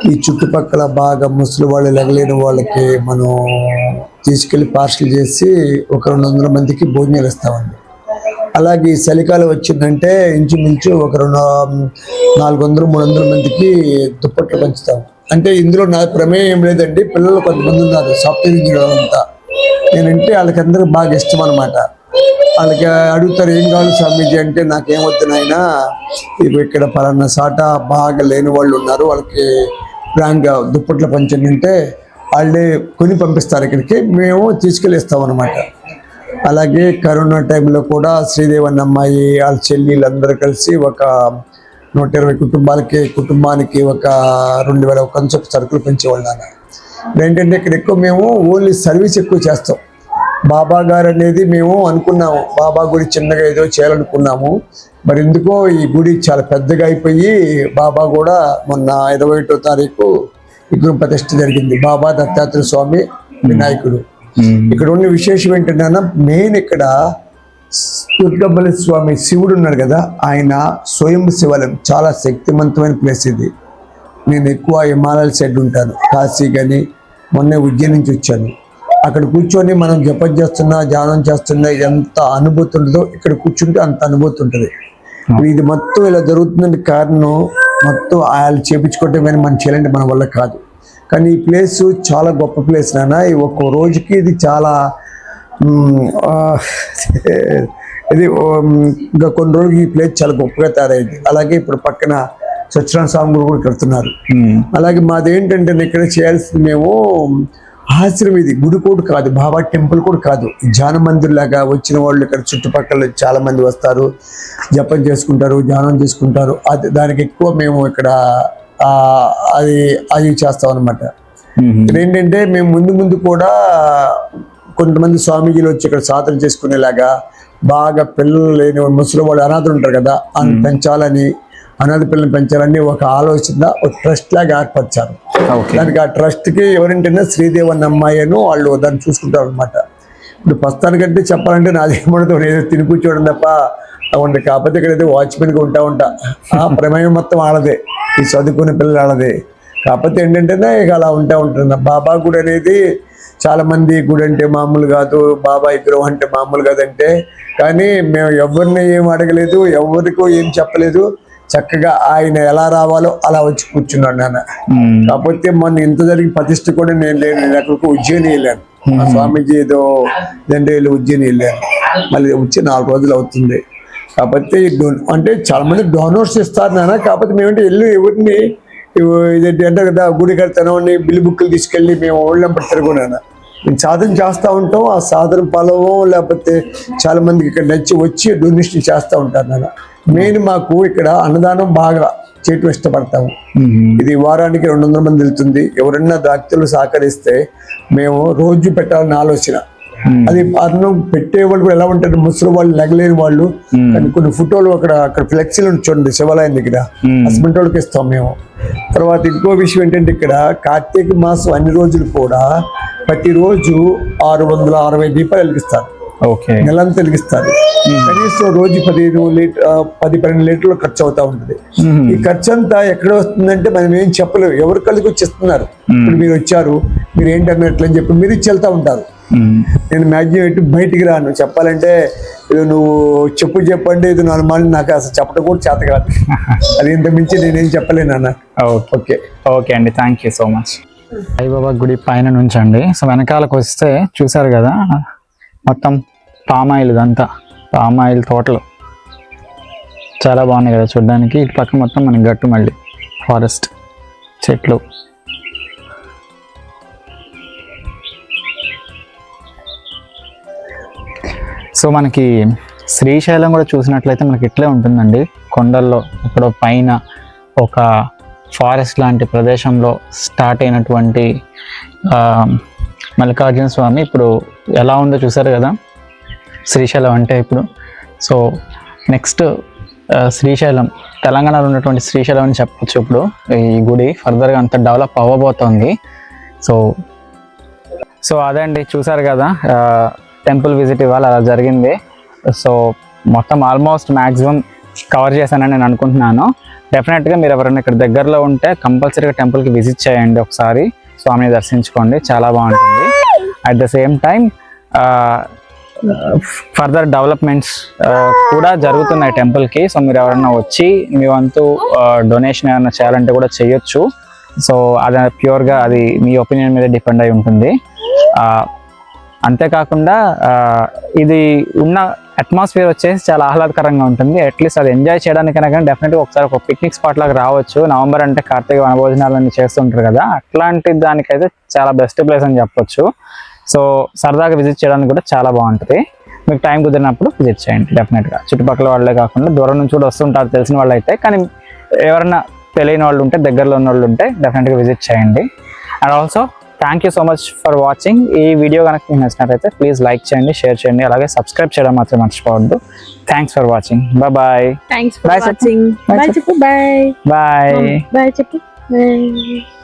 ఈ చుట్టుపక్కల బాగా ముసలి వాళ్ళు, లెగలేని వాళ్ళకి మనం తీసుకెళ్ళి పార్సల్ చేసి ఒక 200 మందికి భోజనాలు ఇస్తామండి. అలాగే చలికాలం వచ్చిందంటే ఇంచుమించు ఒక 400-300 మందికి దుప్పట్లు పంచుతాం. అంటే ఇందులో నా ప్రమేయం ఏం లేదండి. పిల్లలు కొంతమంది ఉన్నారు సాఫ్ట్వేర్ ఇంజనీర్ అంతా. నేనంటే వాళ్ళకందరూ బాగా ఇష్టం అనమాట. వాళ్ళకి అడుగుతారు, ఏం కావాలి స్వామీజీ అంటే, నాకేమొద్దు నాయనా, ఇక్కడ పలానా సాట బాగా లేని వాళ్ళు ఉన్నారు, వాళ్ళకి ప్లాన్గా దుప్పట్లు పంచండి అంటే వాళ్ళే కొని పంపిస్తారు ఇక్కడికి. మేము తీసుకెళ్ళి ఇస్తాం అనమాట. అలాగే కరోనా టైంలో కూడా శ్రీదేవన్ అమ్మాయి వాళ్ళ చెల్లిళ్ళందరూ కలిసి ఒక 120 కుటుంబానికి ఒక 2000 కంచపు సరుకులు పెంచేవాళ్ళు నాన్న. ఏంటంటే ఇక్కడ ఎక్కువ మేము ఓన్లీ సర్వీస్ ఎక్కువ చేస్తాం. బాబా గారు అనేది మేము అనుకున్నాము, బాబా గుడి చిన్నగా ఏదో చేయాలనుకున్నాము. మరి ఎందుకో ఈ గుడి చాలా పెద్దగా అయిపోయి బాబా కూడా మొన్న 21వ తారీఖు విగ్రహ ప్రతిష్ఠ జరిగింది. బాబా దత్తాత్రేయ స్వామి వినాయకుడు. ఇక్కడ ఉన్న విశేషం ఏంటంటే మెయిన్ ఇక్కడ దుర్గబలి స్వామి శివుడు ఉన్నారు కదా, ఆయన స్వయం శివాలయం, చాలా శక్తివంతమైన ప్లేస్ ఇది. నేను ఎక్కువ హిమాలయాల సైడ్ ఉంటాను, కాశీ కానీ మొన్నే ఉజ్జయిని నుంచి వచ్చాను. అక్కడ కూర్చొని మనం జపం చేస్తున్నా ధ్యానం చేస్తున్నా ఎంత అనుభూతి ఉంటుందో ఇక్కడ కూర్చుంటే అంత అనుభూతి ఉంటుంది. ఇది మొత్తం ఇలా జరుగుతుందంటే కారణం మొత్తం ఆయన చేపించుకోవటం కానీ మనం చేయాలంటే మన వల్ల కాదు. కానీ ఈ ప్లేస్ చాలా గొప్ప ప్లేస్ నాన్న. ఒక్కో రోజుకి ఇది చాలా ఇది ఇంకా కొన్ని రోజులకి ఈ ప్లేస్ చాలా గొప్పగా తయారైంది. అలాగే ఇప్పుడు పక్కన సత్యనారాయణ స్వామి కూడా కడుతున్నారు. అలాగే మాది ఏంటంటే ఇక్కడ చేయాల్సింది మేము ఆశ్రమం, ఇది గుడి కూడా కాదు, బాబా టెంపుల్ కూడా కాదు, ధ్యాన మందిర్ లాగా. వచ్చిన వాళ్ళు ఇక్కడ చుట్టుపక్కల చాలా మంది వస్తారు, జపం చేసుకుంటారు, ధ్యానం చేసుకుంటారు. అది దానికి ఎక్కువ మేము ఇక్కడ అది చేస్తాం అనమాట. ఏంటంటే మేము ముందు కూడా కొంతమంది స్వామీజీలు వచ్చి ఇక్కడ సాధన చేసుకునేలాగా, బాగా పిల్లలు లేని ముసలి వాళ్ళు అనాథలు ఉంటారు కదా, అని పెంచాలని, అనాథ పిల్లల్ని పెంచాలని ఒక ఆలోచన ఒక ట్రస్ట్ లాగా ఏర్పరిచారు. దానికి ఆ ట్రస్ట్కి ఎవరింటైనా శ్రీదేవన్ అమ్మాయిను వాళ్ళు దాన్ని చూసుకుంటారు అనమాట. ఇప్పుడు ప్రస్తుతానికంటే చెప్పాలంటే నాదేమో ఏదో తిని కూర్చోవడం తప్ప ఉంది. కాకపోతే ఇక్కడైతే వాచ్మెన్గా ఉంటా ఆ ప్రమేయం మొత్తం ఆడదే, ఈ చదువుకునే పిల్లలు ఆడదే. కాకపోతే ఏంటంటే ఇక అలా ఉంటున్నా. బాబా గుడి అనేది చాలా మంది గుడి అంటే మామూలు కాదు, బాబా విగ్రహం అంటే మామూలు కాదంటే, కానీ మేము ఎవరిని ఏం అడగలేదు, ఎవరికో ఏం చెప్పలేదు. చక్కగా ఆయన ఎలా రావాలో అలా వచ్చి కూర్చున్నాడు నాన్న. కాకపోతే మొన్న ఇంత జరిగి ప్రతిష్ఠ కూడా నేను లేను. నేను అక్కడికి ఉజ్జయిని వెళ్ళాను, స్వామీజీ ఏదో దండేళ్ళు ఉజ్జయిని వెళ్ళాను. మళ్ళీ వచ్చి 4 రోజులు అవుతుంది. కాకపోతే అంటే చాలా మంది డోనర్స్ ఇస్తారు నాన్న. కాకపోతే మేమంటే ఎవరిని ఇదేంటి అంటే కదా, గుడి కడతానని బిల్లు బుక్కులు తీసుకెళ్ళి మేము ఓళ్ళంపటి తిరుగునాను. మేము సాధన చేస్తూ ఉంటాం. ఆ సాధన ఫలమో లేకపోతే చాలా మందికి ఇక్కడ నచ్చి వచ్చి డొనేషన్ చేస్తూ ఉంటారు నాన్న. మెయిన్ మాకు ఇక్కడ అన్నదానం బాగా చేయటం ఇష్టపడతాము. ఇది వారానికి 200 మంది వెళ్తుంది. ఎవరన్నా భక్తులు సహకరిస్తే మేము రోజు పెట్టాలని ఆలోచన. అది అన్నం పెట్టేవాళ్ళు కూడా ఎలా ఉంటారు, ముసలి వాళ్ళు, లెగలేని వాళ్ళు. కానీ కొన్ని ఫోటోలు అక్కడ ఫ్లెక్సీలు చూడండి శివాలయం దగ్గర, హస్బెండ్ వాళ్ళకి ఇస్తాం మేము. తర్వాత ఇంకో విషయం ఏంటంటే ఇక్కడ కార్తీక మాసం అన్ని రోజులు కూడా ప్రతిరోజు 660 దీపాలు వెలిగిస్తారు. నెలంతా వెలిగిస్తారు. కనీసం రోజు 10-12 లీటర్లు ఖర్చు అవుతా ఉంటుంది. ఈ ఖర్చు అంతా ఎక్కడ వస్తుందంటే మనం ఏం చెప్పలేము. ఎవరు కలిసి వచ్చి ఇస్తున్నారు. ఇప్పుడు మీరు వచ్చారు, మీరు ఏంటన్నా ఎట్లా అని చెప్పి మీరు ఇచ్చి వెళ్తా ఉంటారు. నేను మ్యాక్సిమం ఎటు బయటికి రాను. చెప్పాలంటే నువ్వు చెప్పండి, ఇది 4 మాటలు నాకు అసలు చెప్పడం కూడా చేత కాదు. అది ఇంత మించి నేనేం చెప్పలేను అన్న. ఓకే అండి, thank you so much. Saibaba గుడి పైన నుంచి అండి. సో వెనకాలకు వస్తే చూసారు కదా, మొత్తం పామాయిల్, ఇదంతా పామాయిల్ తోటలు చాలా బాగున్నాయి కదా చూడడానికి. ఇటు పక్క మొత్తం మనకి గట్టు, మళ్ళీ ఫారెస్ట్, చెట్లు. సో మనకి శ్రీశైలం కూడా చూసినట్లయితే మనకి ఇట్లే ఉంటుందండి. కొండల్లో ఇప్పుడు పైన ఒక ఫారెస్ట్ లాంటి ప్రదేశంలో స్టార్ట్ అయినటువంటి మల్లికార్జున స్వామి ఇప్పుడు ఎలా ఉందో చూసారు కదా శ్రీశైలం అంటే ఇప్పుడు. సో నెక్స్ట్ శ్రీశైలం, తెలంగాణలో ఉన్నటువంటి శ్రీశైలం అని చెప్పచ్చు. ఇప్పుడు ఈ గుడి ఫర్దర్గా అంత డెవలప్ అవ్వబోతోంది. సో అదే అండి, చూసారు కదా టెంపుల్ విజిట్ ఇవాళ అలా జరిగింది. సో మొత్తం ఆల్మోస్ట్ మ్యాక్సిమం కవర్ చేశానని నేను అనుకుంటున్నాను. డెఫినెట్గా మీరు ఎవరైనా ఇక్కడ దగ్గరలో ఉంటే కంపల్సరీగా టెంపుల్కి విజిట్ చేయండి, ఒకసారి స్వామిని దర్శించుకోండి, చాలా బాగుంటుంది. At the same time further developments కూడా జరుగుతున్నాయి టెంపుల్కి. సో మీరు ఎవరైనా వచ్చి మీ వంతు డొనేషన్ ఏమైనా చేయాలంటే కూడా చేయొచ్చు. సో అది ప్యూర్గా అది మీ ఒపీనియన్ మీద డిపెండ్ అయి ఉంటుంది. అంతేకాకుండా ఇది ఉన్న అట్మాస్ఫియర్ వచ్చేసి చాలా ఆహ్లాదకరంగా ఉంటుంది. అట్లీస్ట్ అది ఎంజాయ్ చేయడానికైనా కానీ డెఫినెట్గా ఒకసారి ఒక పిక్నిక్ స్పాట్ లాగా రావచ్చు. నవంబర్ అంటే కార్తీక వనభోజనాలన్నీ చేస్తుంటారు కదా, అట్లాంటి దానికైతే చాలా బెస్ట్ ప్లేస్ అని చెప్పొచ్చు. సో సరదాగా విజిట్ చేయడానికి కూడా చాలా బాగుంటుంది. మీకు టైం కుదిరినప్పుడు విజిట్ చేయండి డెఫినెట్గా. చుట్టుపక్కల వాళ్ళే కాకుండా దూరం నుంచి కూడా వస్తుంటారు తెలిసిన వాళ్ళు అయితే, కానీ ఎవరైనా తెలియని వాళ్ళు ఉంటే, దగ్గరలో ఉన్న వాళ్ళు ఉంటే డెఫినెట్గా విజిట్ చేయండి. And also thank you so much for watching. ఈ వీడియో కనుక మీకు నచ్చినట్లయితే ప్లీజ్ లైక్ చేయండి, షేర్ చేయండి, అలాగే సబ్స్క్రైబ్ చేయడం మాత్రం మర్చిపోవద్దు. Thanks for watching. Bye. Thanks for Bye, చెప్పు. వాచింగ్. Bye, బాయ్ చెప్పు. చెప్పు. Bye bye. బాయ్ చెప్పు. బాయ్.